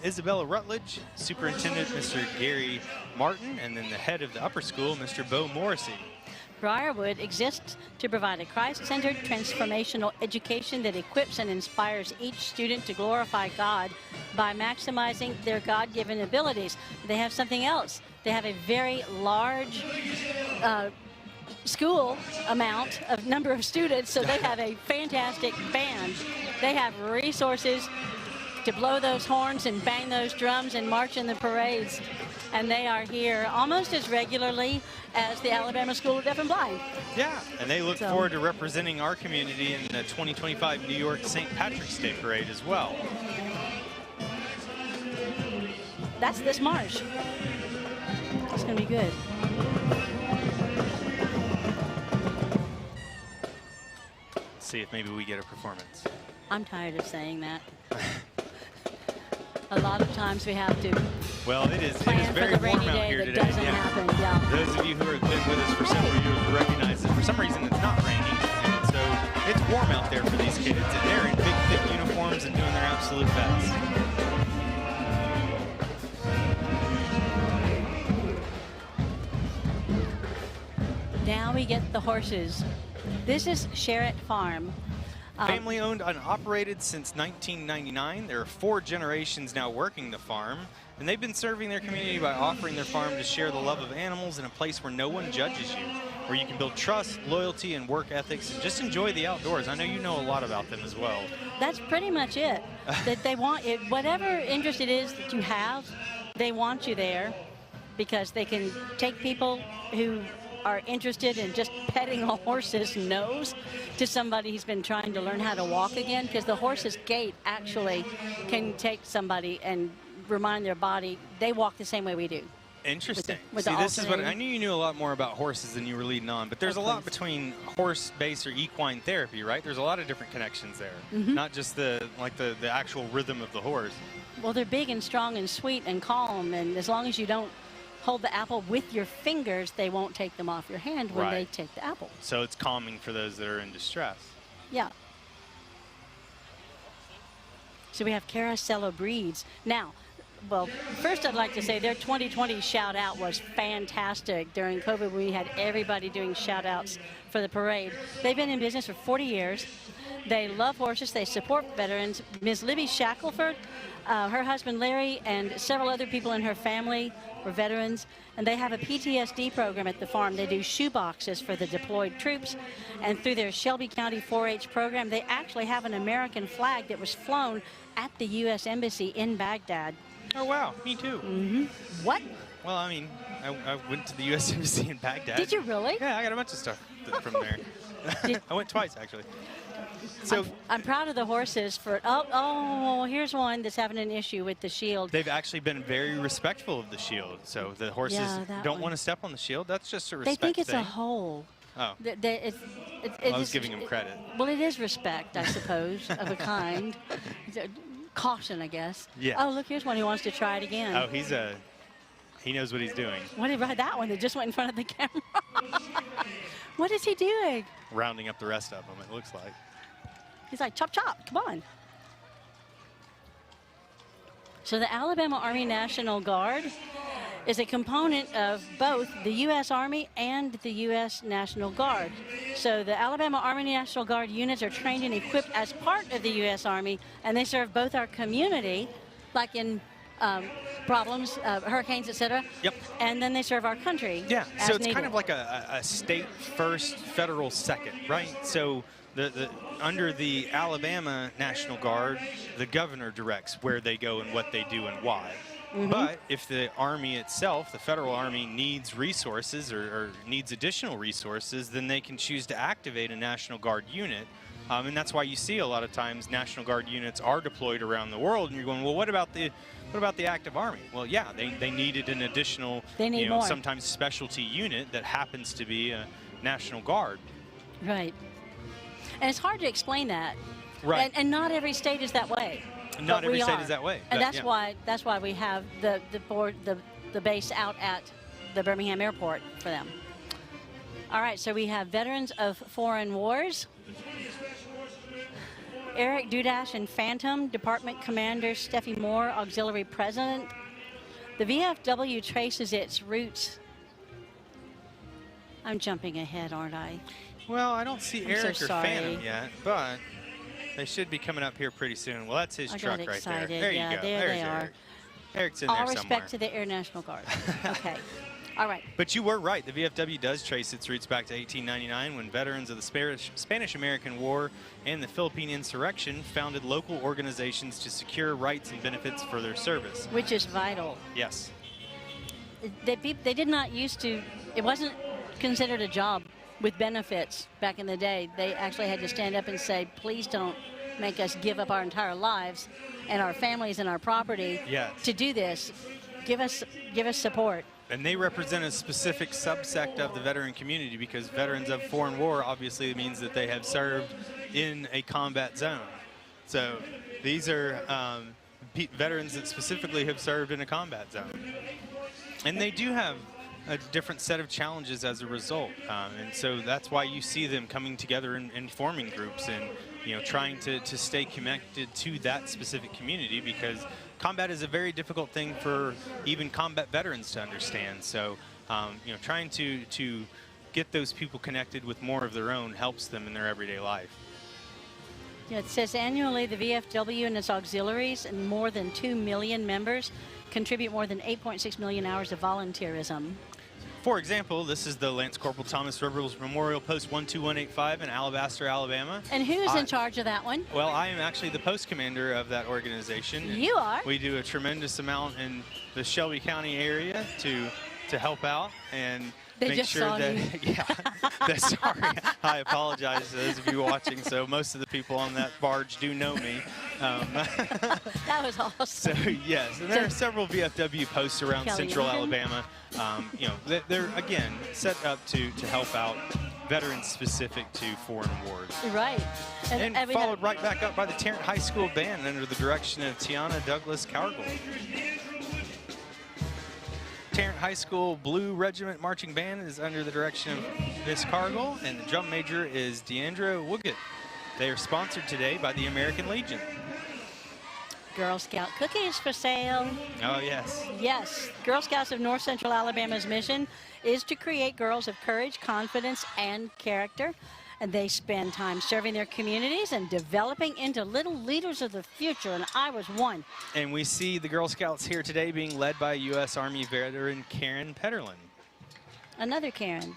Isabella Rutledge, Superintendent Mr. Gary Martin, and then the head of the upper school, Mr. Bo Morrissey. Briarwood exists to provide a Christ-centered transformational education that equips and inspires each student to glorify God by maximizing their God-given abilities. They have something else. They have a very large school number of students, so they have a fantastic band. They have resources to blow those horns and bang those drums and march in the parades, and they are here almost as regularly as the Alabama School of Deaf and Blind. Yeah, and they look forward to representing our community in the 2025 New York St. Patrick's Day Parade as well. That's this march. It's going to be good. See if maybe we get a performance. I'm tired of saying that. A lot of times we have to. Well, it is very warm out here today. Doesn't happen. Yeah. Those of you who have been with us for several years will recognize that for some reason it's not raining, and so it's warm out there for these kids, and they're in big, thick uniforms and doing their absolute best. Now we get the horses. This is Sherritt Farm. Family owned and operated since 1999. There are 4 generations now working the farm, and they've been serving their community by offering their farm to share the love of animals in a place where no one judges you, where you can build trust, loyalty, and work ethics, and just enjoy the outdoors. I know you know a lot about them as well. That's pretty much it. That they want it, whatever interest it is that you have, they want you there because they can take people who are interested in just petting a horse's nose to somebody who's been trying to learn how to walk again, because the horse's gait actually can take somebody and remind their body they walk the same way we do. Interesting. With See, the this is what I knew. You knew a lot more about horses than you were leading on, but there's a lot between horse-based or equine therapy, right? There's a lot of different connections there, not just the actual rhythm of the horse. Well, they're big and strong and sweet and calm, and as long as you don't hold the apple with your fingers, they won't take them off your hand when they take the apple. So it's calming for those that are in distress. Yeah. So we have Caracello breeds. Now, well, first I'd like to say their 2020 shout out was fantastic. During COVID, we had everybody doing shout outs for the parade. They've been in business for 40 years. They love horses. They support veterans. Ms. Libby Shackelford, her husband Larry, and several other people in her family were veterans. And they have a PTSD program at the farm. They do shoe boxes for the deployed troops. And through their Shelby County 4-H program, they actually have an American flag that was flown at the U.S. Embassy in Baghdad. Oh, wow. Me too. Mm-hmm. What? Well, I mean, I went to the U.S. Embassy in Baghdad. Did you really? Yeah, I got a bunch of stuff from there. I went twice, actually. So I'm proud of the horses for, oh, here's one that's having an issue with the shield. They've actually been very respectful of the shield. So the horses don't want to step on the shield. That's just a respect They think it's thing. a hole. Oh. I was giving him credit. Well, it is respect, I suppose, of a kind. Caution, I guess. Yeah. Oh, look, here's one who wants to try it again. Oh, he knows what he's doing. What did that one that just went in front of the camera? What is he doing? Rounding up the rest of them, it looks like. He's like, chop, chop, come on. So the Alabama Army National Guard is a component of both the U.S. Army and the U.S. National Guard. So the Alabama Army National Guard units are trained and equipped as part of the U.S. Army, and they serve both our community, like in problems, hurricanes, etc. Yep. And then they serve our country. Yeah, so it's needed. kind of like a state first, federal second, right? So under the Alabama National Guard, the governor directs where they go and what they do and why. Mm-hmm. But if the Army itself, the federal Army, needs resources or needs additional resources, then they can choose to activate a National Guard unit. And that's why you see a lot of times National Guard units are deployed around the world, and you're going, well, what about the active Army? Well, yeah, they needed an additional, more. sometimes specialty unit that happens to be a National Guard. Right. And it's hard to explain that. Right. And not every state is that way. Not every state is that way. And that's why we have the base out at the Birmingham airport for them. All right, so we have veterans of foreign wars. Eric Dudash and Phantom, Department Commander Steffi Moore, Auxiliary President. The VFW traces its roots. I'm jumping ahead, aren't I? Well, I don't see Eric so or Phantom yet, but they should be coming up here pretty soon. Well, that's his truck right there. There you go. There they are. Eric. Eric's in All there somewhere. respect to the Air National Guard. Okay. All right. But you were right. The VFW does trace its roots back to 1899 when veterans of the Spanish-American War and the Philippine Insurrection founded local organizations to secure rights and benefits for their service. Which is vital. Yes. They did not used to, it wasn't considered a job with benefits back in the day. They actually had to stand up and say, please don't make us give up our entire lives and our families and our property to do this. Give us support. And they represent a specific subsect of the veteran community because veterans of foreign war obviously means that they have served in a combat zone. So these are veterans that specifically have served in a combat zone. And they do have a different set of challenges as a result. And so that's why you see them coming together in forming groups and trying to stay connected to that specific community because combat is a very difficult thing for even combat veterans to understand. So, trying to get those people connected with more of their own helps them in their everyday life. Yeah, it says annually the VFW and its auxiliaries and more than 2 million members contribute more than 8.6 million hours of volunteerism. For example, this is the Lance Corporal Thomas Rivers Memorial Post 12185 in Alabaster, Alabama. And who's in charge of that one? Well, I am actually the post commander of that organization. You are? We do a tremendous amount in the Shelby County area to help out and make sure that sorry, I apologize to those of you watching. So most of the people on that barge do know me. That was awesome. So yes, and there are several VFW posts around central Alabama. They're again set up to help out veterans specific to foreign wars. Right. And followed right back up by the Tarrant High School Band under the direction of Tiana Douglas Cargill. Tarrant High School Blue Regiment Marching Band is under the direction of Miss Cargill, and the drum major is Deandra Woogett. They are sponsored today by the American Legion. Girl Scout cookies for sale. Oh, yes. Yes, Girl Scouts of North Central Alabama's mission is to create girls of courage, confidence, and character. And they spend time serving their communities and developing into little leaders of the future, and I was one. And we see the Girl Scouts here today being led by U.S. Army veteran Karen Petterlin. Another Karen.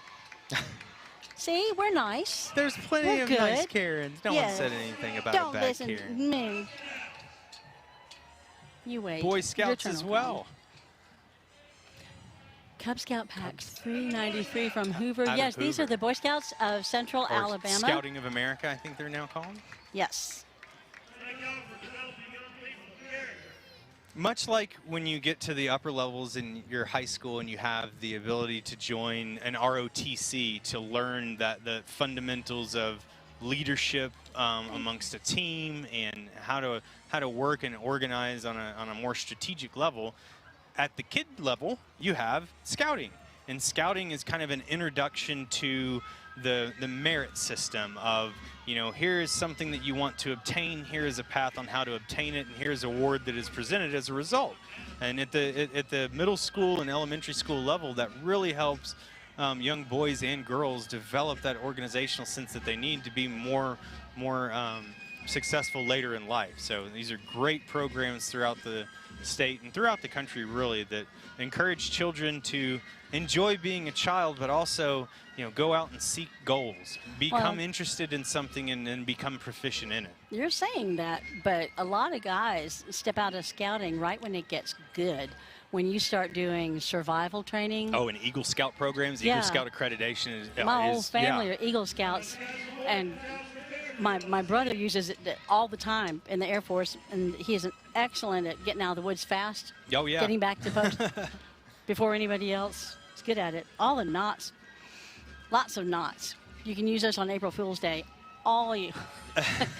See, we're nice. There's plenty We're of good. nice Karens. No one Yes. said anything about Don't a bad listen Karen. to me. You wait. Boy Your Scouts turn as will well. come. Cub Scout Pack 393 from Hoover. Out of Yes, these are Hoover. the Boy Scouts of Central Or Alabama. Scouting of America, I think they're now called. Yes. Much like when you get to the upper levels in your high school and you have the ability to join an ROTC to learn that the fundamentals of leadership amongst a team and how to work and organize on a more strategic level. At the kid level, you have scouting. And scouting is kind of an introduction to the merit system of, you know, here is something that you want to obtain, here is a path on how to obtain it, and here's a award that is presented as a result. And at the middle school and elementary school level, that really helps young boys and girls develop that organizational sense that they need to be more successful later in life. So these are great programs throughout the state and throughout the country, really, that encourage children to enjoy being a child, but also, you know, go out and seek goals, become interested in something, and then become proficient in it. You're saying that, but a lot of guys step out of scouting right when it gets good. When you start doing survival training. Oh, and Eagle Scout programs, Yeah. Eagle Scout accreditation is My whole family are Eagle Scouts, and my brother uses it all the time in the Air Force, and he is excellent at getting out of the woods fast. Oh, yeah. Getting back to post before anybody else. He's good at it. All the knots, lots of knots. You can use this on April Fool's Day all year,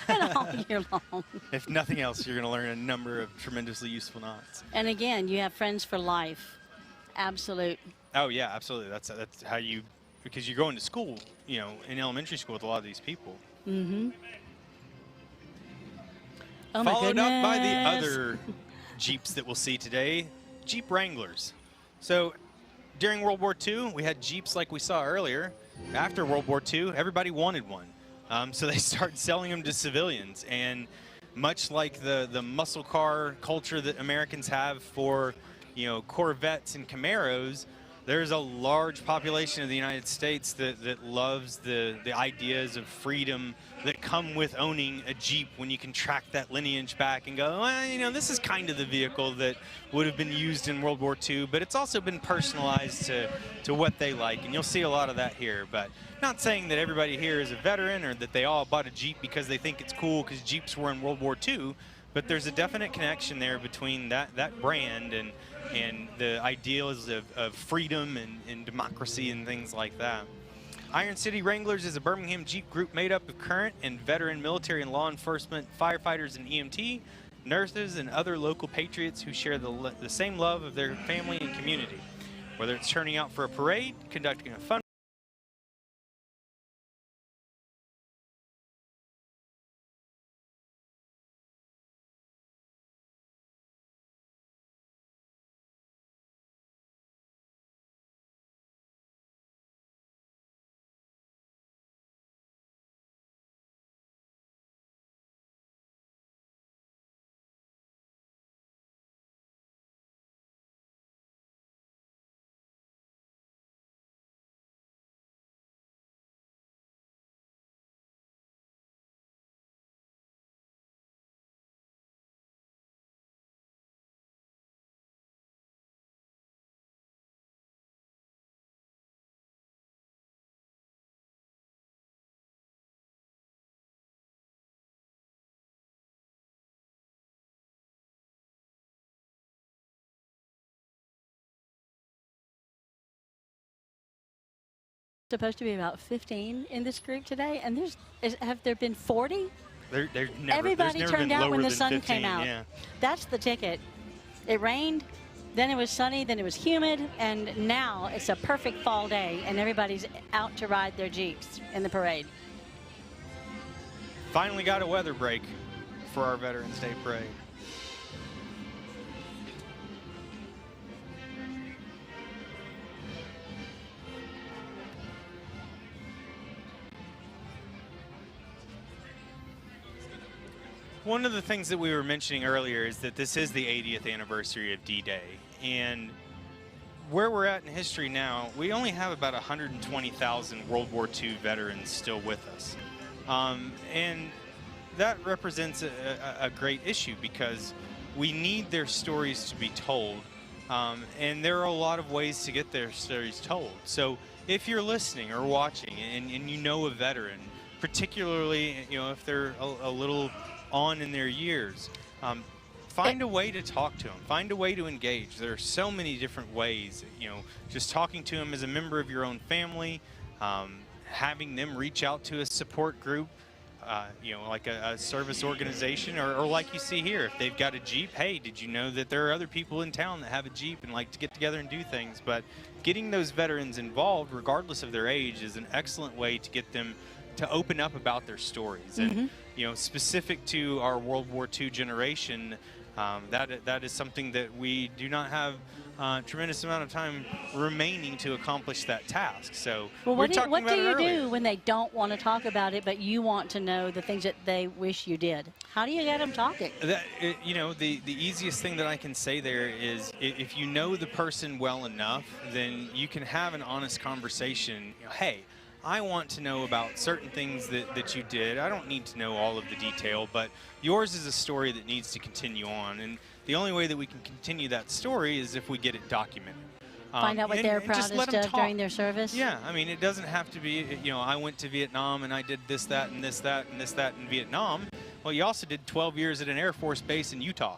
and all year long. If nothing else, you're going to learn a number of tremendously useful knots. And again, you have friends for life. Absolute. Oh, yeah, absolutely. That's how you, because you're going to school, you know, in elementary school with a lot of these people. Mm-hmm. Oh, my Followed up by the goodness. other Jeeps that we'll see today, Jeep Wranglers. So during World War II, we had Jeeps like we saw earlier. After World War II, everybody wanted one. So they started selling them to civilians. And much like the muscle car culture that Americans have for, you know, Corvettes and Camaros, there's a large population of the United States that loves the ideas of freedom that come with owning a Jeep, when you can track that lineage back and go, well, you know, this is kind of the vehicle that would have been used in World War II, but it's also been personalized to what they like. And you'll see a lot of that here. But not saying that everybody here is a veteran or that they all bought a Jeep because they think it's cool because Jeeps were in World War II, but there's a definite connection there between that brand and the ideals of freedom and democracy and things like that. Iron City Wranglers is a Birmingham Jeep group made up of current and veteran military and law enforcement, firefighters and EMT, nurses, and other local patriots who share the same love of their family and community. Whether it's turning out for a parade, conducting a fun Supposed to be about 15 in this group today, and have there been 40? Everybody turned out when the sun 15, came out. yeah. That's the ticket. It rained, then it was sunny, then it was humid, and now it's a perfect fall day, and everybody's out to ride their Jeeps in the parade. Finally got a weather break for our Veterans Day Parade. One of the things that we were mentioning earlier is that this is the 80th anniversary of D-Day, and where we're at in history now, we only have about 120,000 World War II veterans still with us. And that represents a great issue because we need their stories to be told. And there are a lot of ways to get their stories told. So if you're listening or watching and you know a veteran, particularly if they're a little on in their years, find a way to talk to them, find a way to engage. There are so many different ways, just talking to them as a member of your own family, having them reach out to a support group, like a service organization, or like you see here, if they've got a Jeep, hey, did you know that there are other people in town that have a Jeep and like to get together and do things? But getting those veterans involved, regardless of their age, is an excellent way to get them to open up about their stories. And specific to our World War II generation, that is something that we do not have a tremendous amount of time remaining to accomplish that task. So what do you do when they don't want to talk about it, but you want to know the things that they wish you did? How do you get them talking? The easiest thing that I can say there is if you know the person well enough, then you can have an honest conversation. Hey, I want to know about certain things that you did. I don't need to know all of the detail, but yours is a story that needs to continue on. And the only way that we can continue that story is if we get it documented. Find out what they're proudest of during their service? Yeah, I mean, it doesn't have to be, I went to Vietnam and I did this, that, and this, that, and this, that in Vietnam. Well, you also did 12 years at an Air Force base in Utah.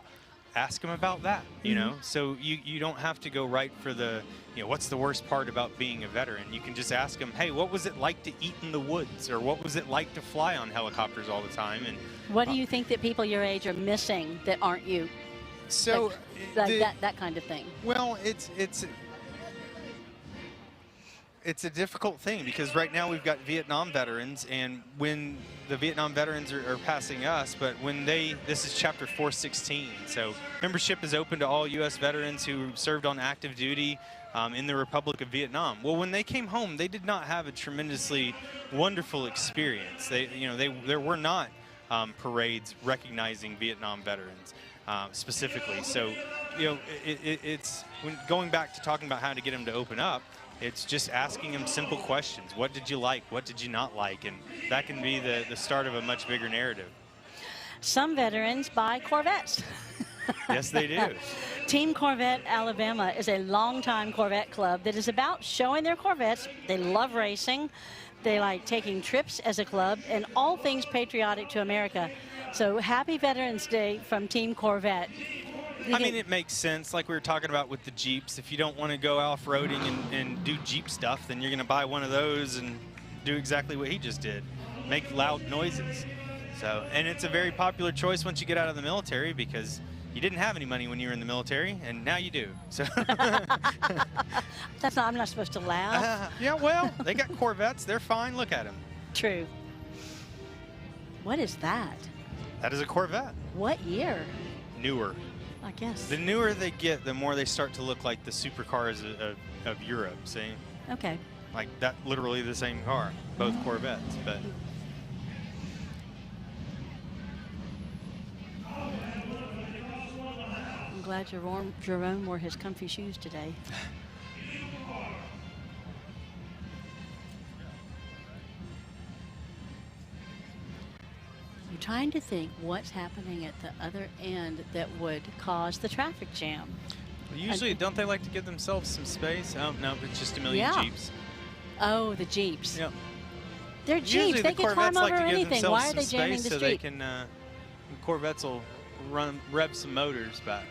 Ask them about that, So you don't have to go right for the, what's the worst part about being a veteran? You can just ask them, hey, what was it like to eat in the woods? Or what was it like to fly on helicopters all the time? And what do you think that people your age are missing that aren't you? So that kind of thing. Well, it's a difficult thing because right now we've got Vietnam veterans, and when the Vietnam veterans are passing us, but when this is chapter 416, so membership is open to all U.S. veterans who served on active duty in the Republic of Vietnam. Well, when they came home, they did not have a tremendously wonderful experience. There were not parades recognizing Vietnam veterans specifically. So, it's when going back to talking about how to get them to open up. It's just asking them simple questions. What did you like? What did you not like? And that can be the start of a much bigger narrative. Some veterans buy Corvettes. Yes, they do. Team Corvette Alabama is a longtime Corvette club that is about showing their Corvettes. They love racing. They like taking trips as a club and all things patriotic to America. So happy Veterans Day from Team Corvette. I mean, it makes sense, like we were talking about with the Jeeps. If you don't want to go off-roading and do Jeep stuff, then you're going to buy one of those and do exactly what he just did, make loud noises. So, and it's a very popular choice once you get out of the military because you didn't have any money when you were in the military, and now you do. So I'm not supposed to laugh. Yeah, well, they got Corvettes. They're fine. Look at them. True. What is that? That is a Corvette. What year? Newer. I guess. The newer they get, the more they start to look like the supercars of Europe, see? Okay. Like that, literally the same car, both Corvettes, but. I'm glad Jerome wore his comfy shoes today. I'm trying to think what's happening at the other end that would cause the traffic jam. Usually, don't they like to give themselves some space? Oh, no, it's just a million Jeeps. Oh, the Jeeps. Yep. They're Jeeps. Usually they can climb over anything. Why are they jamming the street? street? So they can, Corvettes will rev some motors back.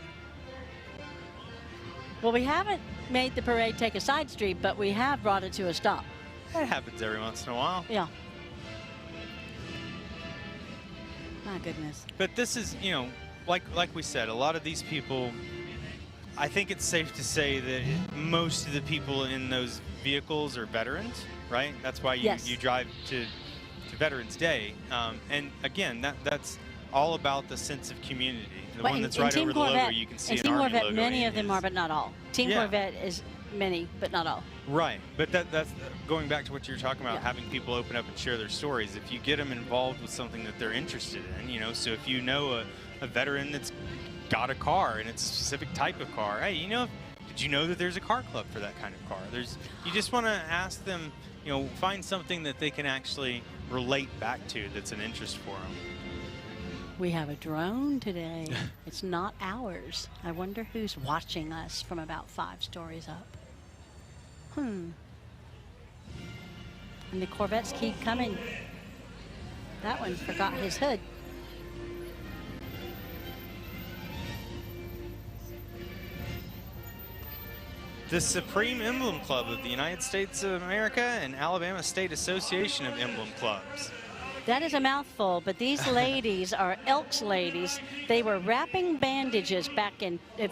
Well, we haven't made the parade take a side street, but we have brought it to a stop. That happens every once in a while. Yeah. My goodness. But this is, like we said, a lot of these people, I think it's safe to say that most of the people in those vehicles are veterans, right? That's why you drive to Veterans Day. And again, that's all about the sense of community. The one that's right over the logo, you can see an Army logo. Many of them are, but not all. Team Corvette is many, but not all. Right, but that's going back to what you're talking about, Yeah. having people open up and share their stories. If you get them involved with something that they're interested in, you know, so if you know a veteran that's got a car and it's a specific type of car, hey, you know, did you know that there's a car club for that kind of car? You just want to ask them, you know, find something that they can actually relate back to that's an interest for them. We have a drone today. It's not ours. I wonder who's watching us from about 5 stories up. And the Corvettes keep coming. That one forgot his hood. The Supreme Emblem Club of the United States of America and Alabama State Association of Emblem Clubs. That is a mouthful, but these ladies are Elks ladies. They were wrapping bandages back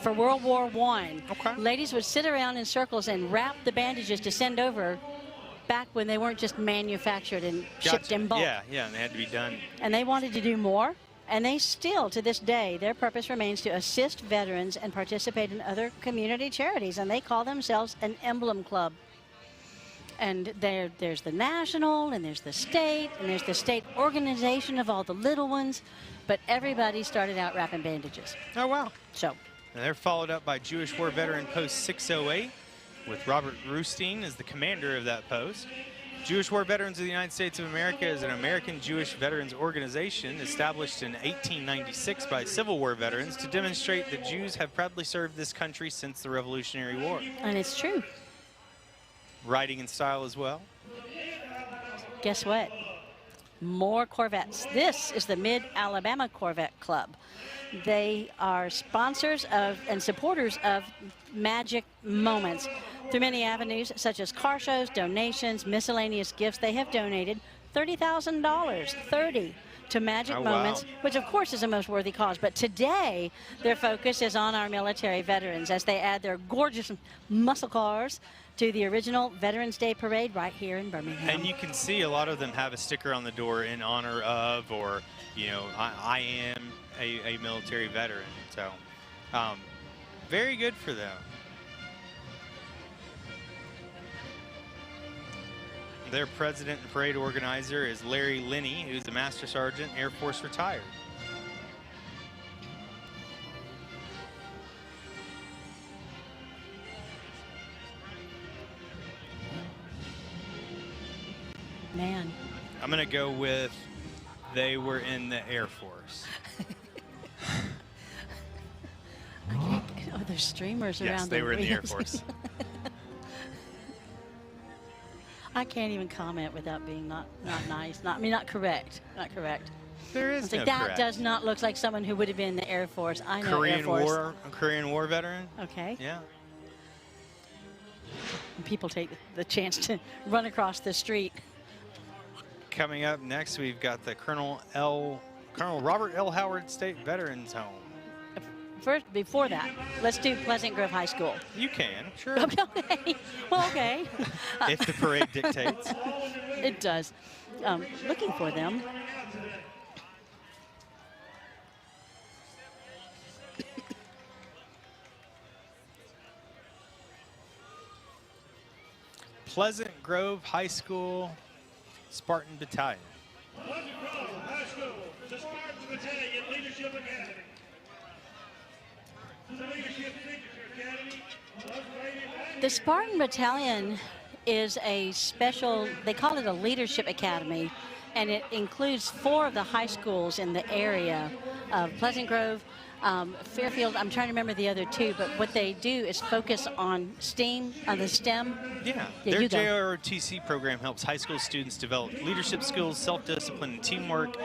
for World War I. Okay. Ladies would sit around in circles and wrap the bandages to send over back when they weren't just manufactured and shipped in bulk. Yeah, and they had to be done. And they wanted to do more, and they still, to this day, their purpose remains to assist veterans and participate in other community charities, and they call themselves an emblem club. And there's the national, and there's the state, and there's the state organization of all the little ones, but everybody started out wrapping bandages. Oh, wow. So. And they're followed up by Jewish War Veteran Post 608, with Robert Rustein as the commander of that post. Jewish War Veterans of the United States of America is an American Jewish veterans organization established in 1896 by Civil War veterans to demonstrate that Jews have proudly served this country since the Revolutionary War. And it's true. Writing in style as well. Guess what? More Corvettes. This is the Mid-Alabama Corvette Club. They are sponsors of and supporters of magic moments. Through many avenues, such as car shows, donations, miscellaneous gifts, they have donated $30,000, to Magic Moments, which of course is a most worthy cause. But today, their focus is on our military veterans as they add their gorgeous muscle cars to the original Veterans Day Parade right here in Birmingham. And you can see a lot of them have a sticker on the door in honor of, or, you know, I am a military veteran. So, very good for them. Their president and parade organizer is Larry Linney, who's a Master Sergeant, Air Force retired. Man. I'm going to go with they were in the Air Force. Oh, there's streamers around. Yes, they were in the Air Force. I can't even comment without being not nice. Not correct. Not correct. There is no that correct. does not look like someone who would have been in the Air Force. I know Air Force. Korean War veteran. Okay. Yeah. And people take the chance to run across the street. Coming up next, we've got the Colonel Robert L. Howard State Veterans Home. First, before that, let's do Pleasant Grove High School. You can, sure. Okay. Well, okay. If the parade dictates. It does. Looking for them. Pleasant Grove High School Spartan Battalion. Pleasant Grove High School, the Spartan Battalion Leadership Academy. The Leadership Signature Academy. The Spartan Battalion is a special, they call it a leadership academy, and it includes 4 of the high schools in the area of Pleasant Grove, Fairfield. I'm trying to remember the other 2, but what they do is focus on STEAM, on the STEM. Yeah, their JROTC program helps high school students develop leadership skills, self-discipline, and teamwork.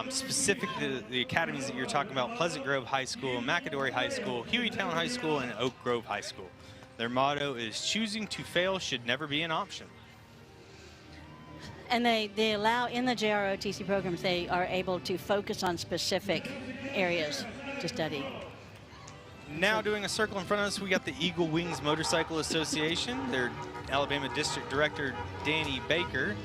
Specific to the academies that you're talking about, Pleasant Grove High School, McAdory High School, Hueytown High School, and Oak Grove High School. Their motto is choosing to fail should never be an option. And they allow, in the JROTC programs, they are able to focus on specific areas to study. Now doing a circle in front of us, we got the Eagle Wings Motorcycle Association. Their Alabama District Director, Danny Baker.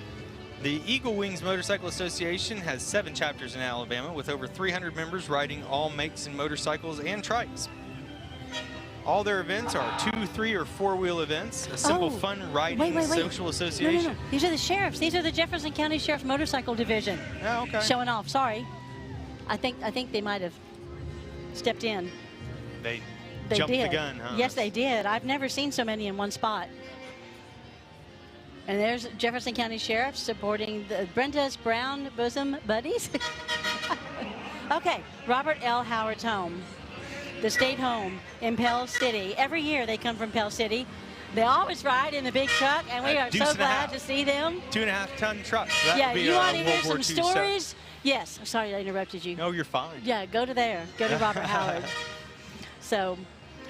The Eagle Wings Motorcycle Association has 7 chapters in Alabama with over 300 members riding all makes and motorcycles and trikes. All their events are 2-, 3-, or 4-wheel events. A simple, fun riding wait. social association. No. These are the sheriffs. These are the Jefferson County Sheriff's Motorcycle Division. Oh, okay. Showing off. Sorry. I think they might have stepped in. They jumped did. the gun, huh? Yes, they did. I've never seen so many in one spot. And there's Jefferson County Sheriff supporting the Brenda's Brown Bosom Buddies. Okay, Robert L. Howard's home, the state home in Pell City. Every year they come from Pell City. They always ride in the big truck, and we are so glad to see them. 2.5-ton truck. That Yeah, would be you want to hear World War some II stories? Yes. Sorry I interrupted you. No, you're fine. Yeah, go to there. Go to Robert Howard. So,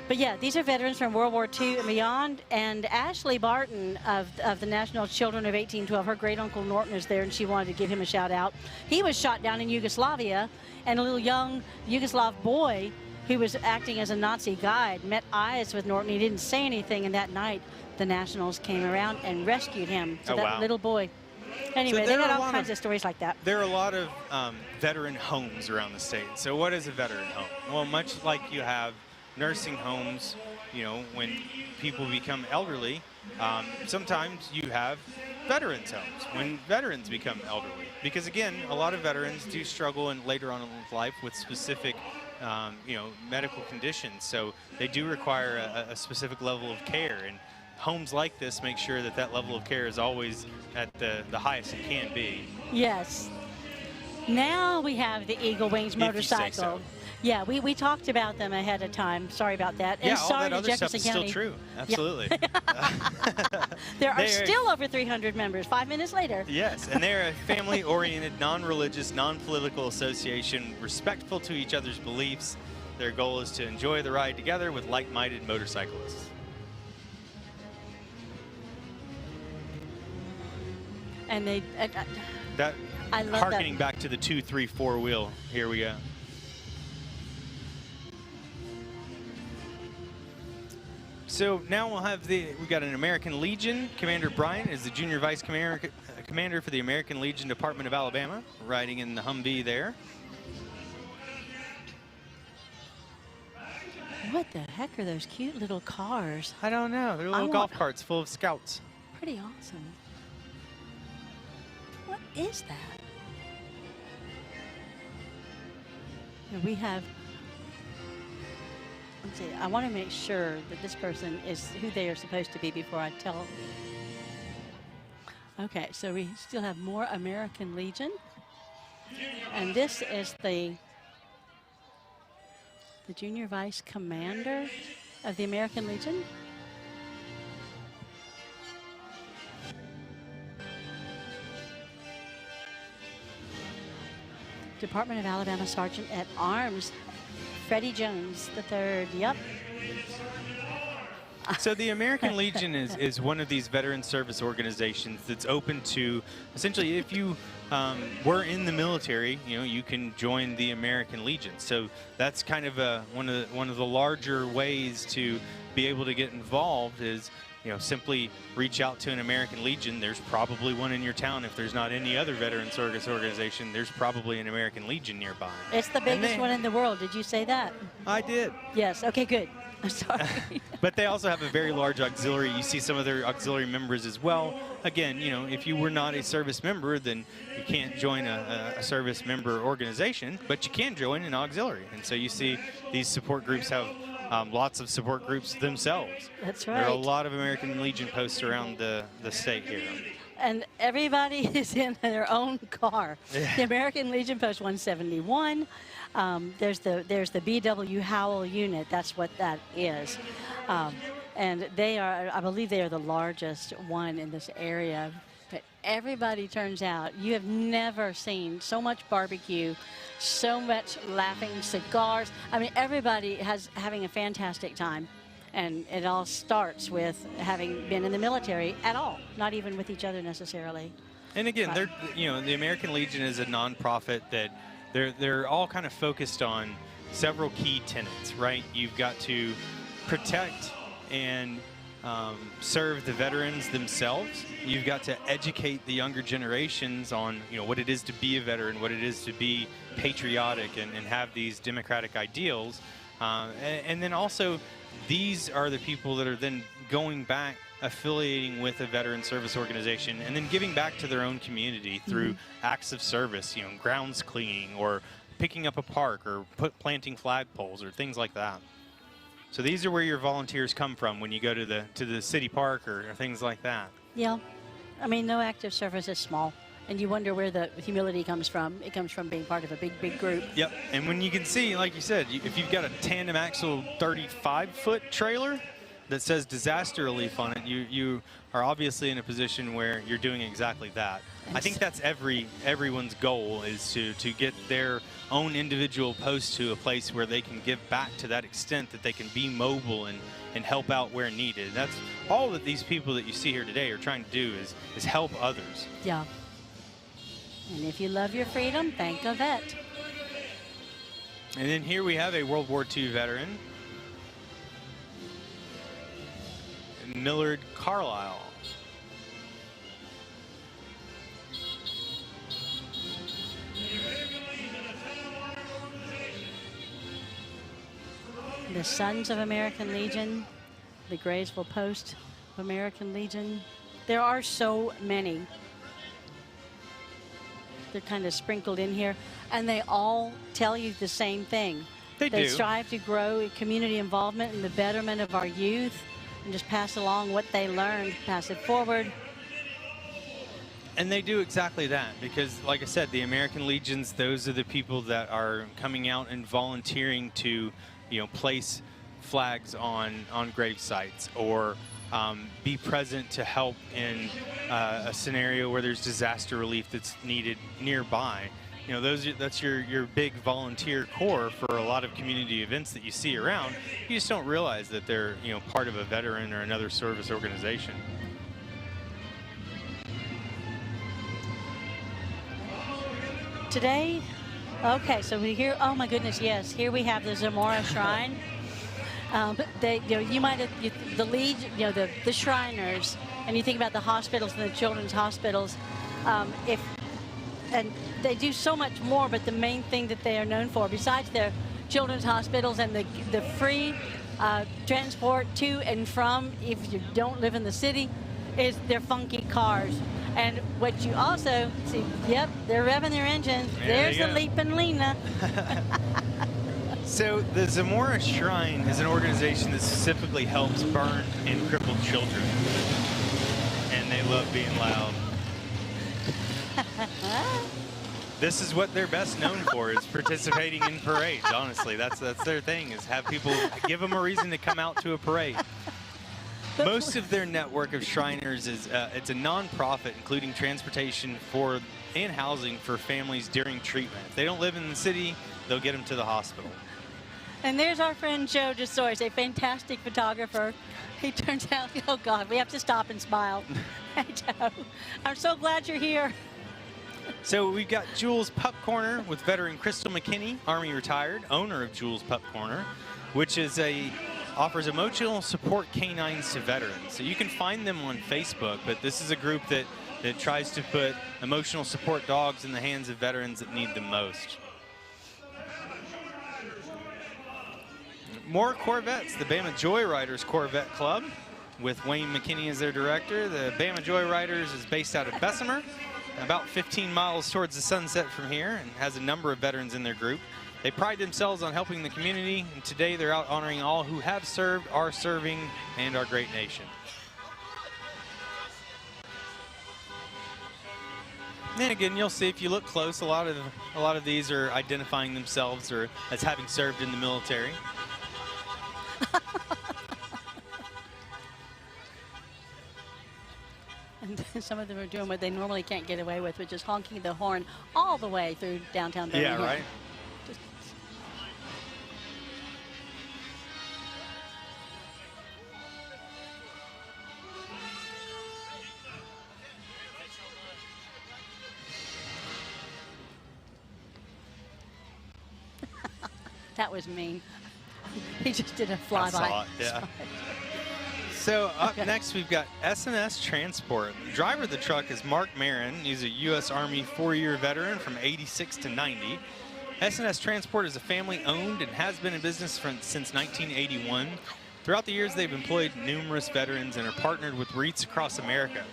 but yeah, these are veterans from World War II and beyond. And Ashley Barton of the National Children of 1812, her great uncle Norton is there, and she wanted to give him a shout out. He was shot down in Yugoslavia, and a little young Yugoslav boy who was acting as a Nazi guide met eyes with Norton. He didn't say anything, and that night the Nationals came around and rescued him. So that little boy. Anyway, so they got all kinds of stories like that. There are a lot of veteran homes around the state. So what is a veteran home? Well, much like you have nursing homes, you know, when people become elderly, sometimes you have veterans homes when veterans become elderly. Because again, a lot of veterans do struggle later on in life with specific you know, medical conditions. So they do require a specific level of care. And homes like this make sure that that level of care is always at the highest it can be. Yes. Now we have the Eagle Wings motorcycle. So. Yeah, we talked about them ahead of time. Sorry about that. Yeah, and all sorry that other Jefferson stuff is County. still true. Absolutely. Yeah. There are still over 300 members 5 minutes later. Yes, and they're a family-oriented, non-religious, non-political association, respectful to each other's beliefs. Their goal is to enjoy the ride together with like-minded motorcyclists. And they... That I love harkening back to the 2-, 3-, 4-wheel. Here we go. So now we'll have we got an American Legion. Commander Bryant is the junior vice commander for the American Legion Department of Alabama, riding in the Humvee there. What the heck are those cute little cars? I don't know. They're little golf carts full of scouts. Pretty awesome. What is that? And we have... Let's see, I want to make sure that this person is who they are supposed to be before I tell them. Okay, so we still have more American Legion. And this is the junior vice commander of the American Legion. Department of Alabama Sergeant at Arms, Freddie Jones III. Yep. So the American Legion is one of these veteran service organizations that's open to, essentially, if you were in the military, you know, you can join the American Legion. So that's kind of one of the larger ways to be able to get involved is, you know, simply reach out to an American Legion. There's probably one in your town. If there's not any other veteran service organization, there's probably an American Legion nearby. It's the biggest one in the world. Did you say that? I did. Yes. Okay, good. I'm sorry. But they also have a very large auxiliary. You see some of their auxiliary members as well. Again, you know, if you were not a service member, then you can't join a service member organization, but you can join an auxiliary. And so you see these support groups have lots of support groups themselves. That's right. There are a lot of American Legion posts around the state here. And everybody is in their own car. Yeah. The American Legion Post 171. There's the B.W. Howell unit. That's what that is. And they are, I believe they are the largest one in this area. But everybody turns out. You have never seen so much barbecue, so much laughing, cigars. I mean, everybody having a fantastic time. And it all starts with having been in the military at all, not even with each other necessarily. And again, the American Legion is a nonprofit that they're all kind of focused on several key tenets, right? You've got to protect and serve the veterans themselves. You've got to educate the younger generations on, you know, what it is to be a veteran, what it is to be patriotic and have these democratic ideals. And then also these are the people that are then going back, affiliating with a veteran service organization, and then giving back to their own community through acts of service, grounds cleaning or picking up a park or planting flagpoles or things like that. So these are where your volunteers come from when you go to the city park or things like that. Yeah. I mean, no active service is small. And you wonder where the humility comes from. It comes from being part of a big, big group. Yep. And when you can see, like you said, if you've got a tandem axle 35-foot trailer that says disaster relief on it, you are obviously in a position where you're doing exactly that. I think that's everyone's goal, is to get their own individual post to a place where they can give back to that extent that they can be mobile and help out where needed. That's all that these people that you see here today are trying to do, is help others. Yeah. And if you love your freedom, thank a vet. And then here we have a World War II veteran, Millard Carlisle. The Sons of American Legion, the Graysville Post of American Legion. There are so many. They're kind of sprinkled in here, and they all tell you the same thing. They do. Strive to grow community involvement and the betterment of our youth, and just pass along what they learned, pass it forward. And they do exactly that, because like I said, the American Legions, those are the people that are coming out and volunteering to, place flags on grave sites, or be present to help in a scenario where there's disaster relief that's needed nearby. That's your big volunteer core for a lot of community events that you see around. You just don't realize that they're part of a veteran or another service organization. Today, okay, so oh my goodness, yes, here we have the Zamora Shrine. You might have the lead, the Shriners, and you think about the hospitals and the children's hospitals. And they do so much more, but the main thing that they are known for, besides their children's hospitals and the free transport to and from, if you don't live in the city, is their funky cars. And what you also see, yep, they're revving their engines. There's the Leapin' Lena. So the Zamora Shrine is an organization that specifically helps burned and crippled children. And they love being loud. This is what they're best known for, is participating in parades, honestly. That's their thing, is have people, give them a reason to come out to a parade. Most of their network of Shriners is it's a nonprofit, including transportation and housing for families during treatment. If they don't live in the city, they'll get them to the hospital. And there's our friend Joe DeSoyce, a fantastic photographer. He turns out, oh God, we have to stop and smile. Hey Joe, I'm so glad you're here. So we've got Jules Pup Corner with veteran Crystal McKinney, Army retired, owner of Jules Pup Corner, which is offers emotional support canines to veterans. So you can find them on Facebook, but this is a group that tries to put emotional support dogs in the hands of veterans that need them most. More Corvettes, the Bama Joyriders Corvette Club, with Wayne McKinney as their director. The Bama Joyriders is based out of Bessemer, about 15 miles towards the sunset from here, and has a number of veterans in their group. They pride themselves on helping the community, and today they're out honoring all who have served, are serving, and our great nation. And again, you'll see if you look close, a lot of these are identifying themselves or as having served in the military. And some of them are doing what they normally can't get away with, which is honking the horn all the way through downtown Birmingham. Yeah, right. That was mean. He just did a flyby. I saw it, yeah. So up next, we've got S&S Transport. The driver of the truck is Mark Marin. He's a U.S. Army 4-year veteran from 86 to 90. S&S Transport is a family-owned and has been in business since 1981. Throughout the years, they've employed numerous veterans and are partnered with REITs across America.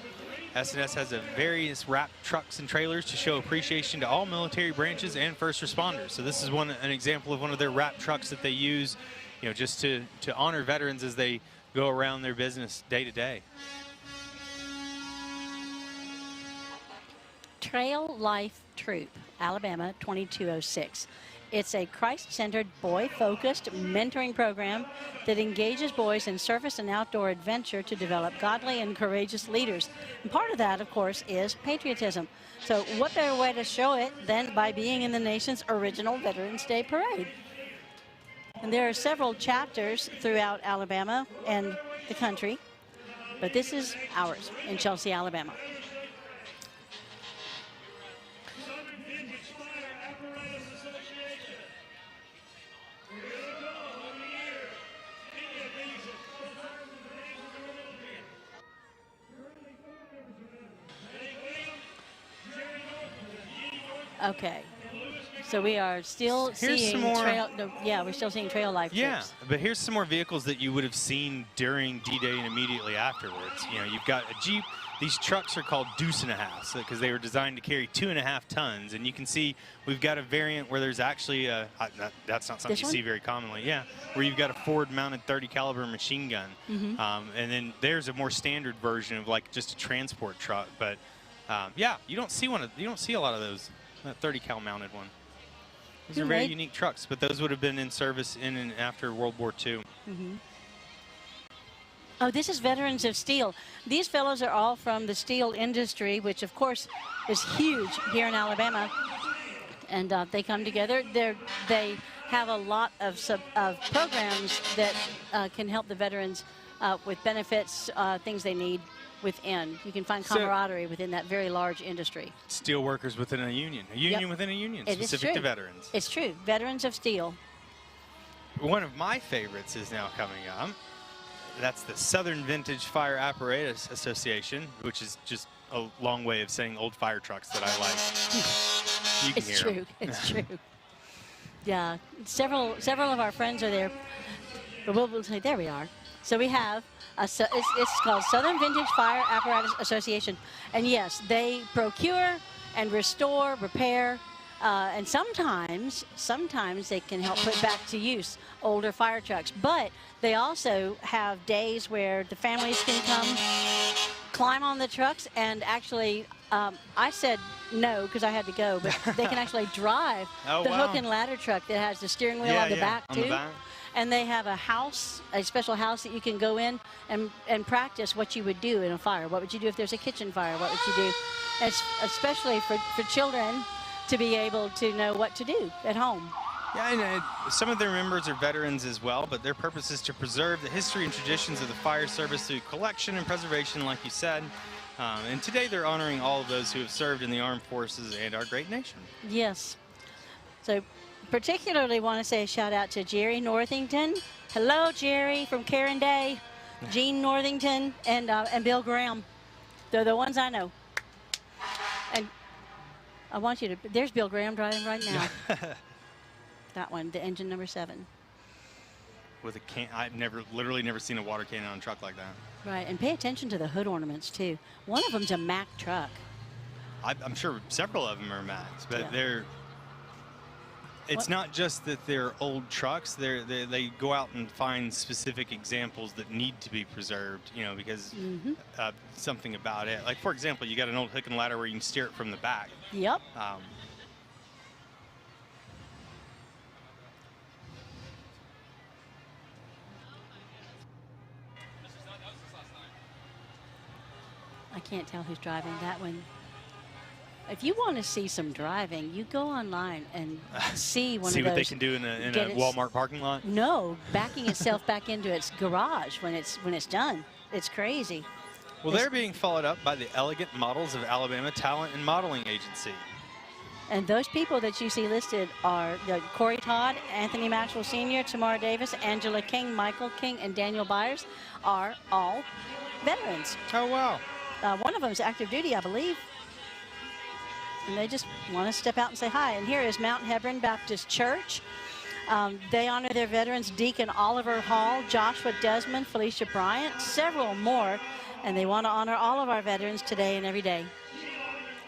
S&S has various wrapped trucks and trailers to show appreciation to all military branches and first responders. So this is an example of one of their wrapped trucks that they use, you know, just to honor veterans as they go around their business day to day. Trail Life Troop, Alabama 2206. It's a Christ-centered, boy-focused mentoring program that engages boys in service and outdoor adventure to develop godly and courageous leaders. And part of that, of course, is patriotism. So what better way to show it than by being in the nation's original Veterans Day Parade? And there are several chapters throughout Alabama and the country, but this is ours in Chelsea, Alabama. Okay, so we are still seeing trail. Yeah, we're still seeing trail life. Yeah, trips. but here's some more vehicles that you would have seen during D-Day and immediately afterwards. You know, you've got a Jeep. These trucks are called deuce and a half because they were designed to carry 2.5 tons. And you can see we've got a variant where there's actually that's not something you see very commonly. Yeah, where you've got a forward-mounted 30 caliber machine gun, and then there's a more standard version of like just a transport truck. But yeah, you don't see a lot of those. That 30 cal mounted one. These are very unique trucks, but those would have been in service in and after World War II. Oh, this is Veterans of Steel. These fellows are all from the steel industry, which of course is huge here in Alabama. And they come together. They have a lot of programs that can help the veterans with benefits, things they need within. You can find camaraderie within that very large industry. Steel workers within a union within a union, specific to veterans. It's true. Veterans of Steel. One of my favorites is now coming up. That's the Southern Vintage Fire Apparatus Association, which is just a long way of saying old fire trucks that I like. You can It's hear true. them. It's true. Yeah, several of our friends are there. But we'll say, there we are. So we have, it's called Southern Vintage Fire Apparatus Association. And yes, they procure and restore, repair, and sometimes they can help put back to use older fire trucks. But they also have days where the families can come climb on the trucks and actually, I said no because I had to go, but they can actually drive hook and ladder truck that has the steering wheel on the back too. And they have a special house that you can go in and practice what you would do in a fire. What would you do if there's a kitchen fire? What would you do? It's especially for children to be able to know what to do at home. Yeah, and some of their members are veterans as well, but their purpose is to preserve the history and traditions of the fire service through collection and preservation, like you said. And today they're honoring all of those who have served in the armed forces and our great nation. Yes. So particularly want to say a shout out to Jerry Northington. Hello, Jerry from Karen Day, Gene Northington, and Bill Graham. They're the ones I know. And I want you to, there's Bill Graham driving right now. That one, the engine number 7. With a can, I've literally never seen a water cannon on a truck like that. Right, and pay attention to the hood ornaments too. One of them's a Mack truck. I'm sure several of them are Macks, but it's not just that they're old trucks. They go out and find specific examples that need to be preserved, you know, because something about it. Like, for example, you got an old hook and ladder where you can steer it from the back. Yep. I can't tell who's driving that one. If you want to see some driving, you go online and see one of those. See what they can do in a Walmart parking lot? No, backing itself back into its garage when it's done. It's crazy. Well, they're being followed up by the Elegant Models of Alabama Talent and Modeling Agency. And those people that you see listed are Corey Todd, Anthony Maxwell Sr., Tamara Davis, Angela King, Michael King, and Daniel Byers are all veterans. Oh, wow. One of them is active duty, I believe. And they just want to step out and say hi. And here is Mount Hebron Baptist Church. They honor their veterans, Deacon Oliver Hall, Joshua Desmond, Felicia Bryant, several more, and they want to honor all of our veterans today and every day.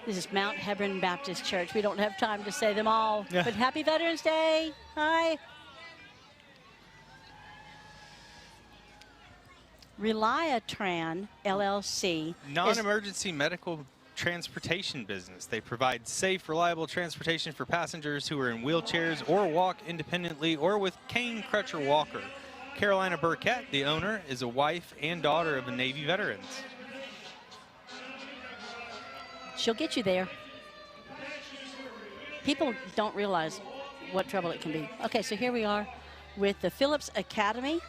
This is Mount Hebron Baptist Church. We don't have time to say them all, but happy Veterans Day. Hi. Reliatran LLC. Non-emergency medical transportation business. They provide safe, reliable transportation for passengers who are in wheelchairs or walk independently or with cane, crutch, or walker. Carolina Burkett, the owner, is a wife and daughter of the Navy veterans. She'll get you there. People don't realize what trouble it can be. Okay, so here we are with the Phillips Academy.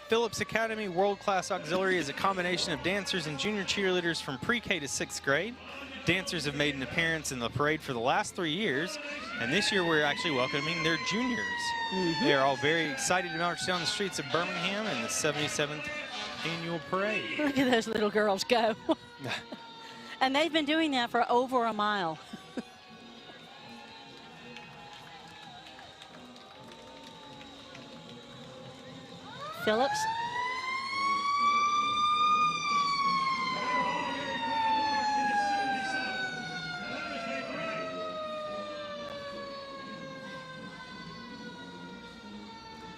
Phillips Academy World-Class Auxiliary is a combination of dancers and junior cheerleaders from pre-K to 6th grade. Dancers have made an appearance in the parade for the last 3 years, and this year we're actually welcoming their juniors. They are all very excited to march down the streets of Birmingham in the 77th annual parade. Look at those little girls go. And they've been doing that for over a mile. Phillips.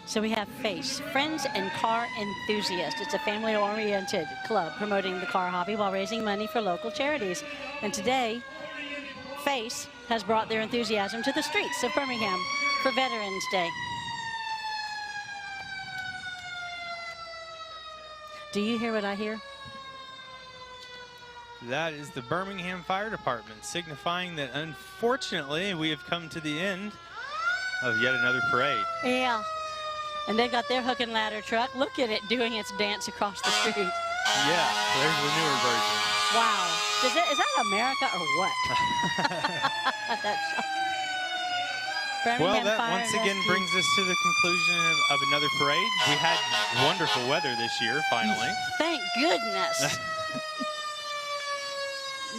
So we have FACE, Friends and Car Enthusiasts. It's a family-oriented club promoting the car hobby while raising money for local charities. And today, FACE has brought their enthusiasm to the streets of Birmingham for Veterans Day. Do you hear what I hear? That is the Birmingham Fire Department, signifying that unfortunately we have come to the end of yet another parade. Yeah. And they've got their hook and ladder truck. Look at it doing its dance across the street. Yeah, there's the newer version. Wow. Is that America or what? That's well, that once again brings us to the conclusion of another parade. We had wonderful weather this year, finally. Thank goodness.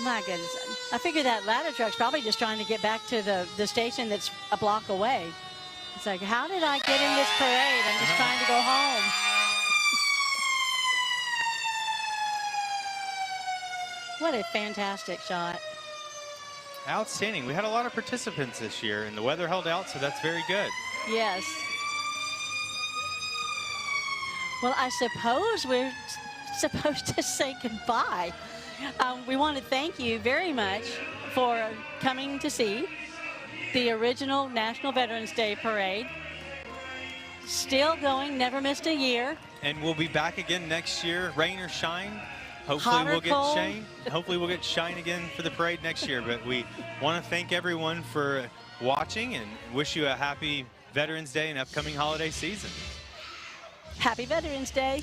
My goodness. I figure that ladder truck's probably just trying to get back to the station that's a block away. It's like, how did I get in this parade? I'm just trying to go home. What a fantastic shot. Outstanding. We had a lot of participants this year, and the weather held out, so that's very good. Yes. Well, I suppose we're supposed to say goodbye. We want to thank you very much for coming to see the original National Veterans Day Parade. Still going, never missed a year. And we'll be back again next year, rain or shine. Hopefully Hot or we'll get cold. shine. Hopefully we'll get shine again for the parade next year. But we want to thank everyone for watching and wish you a happy Veterans Day and upcoming holiday season. Happy Veterans Day.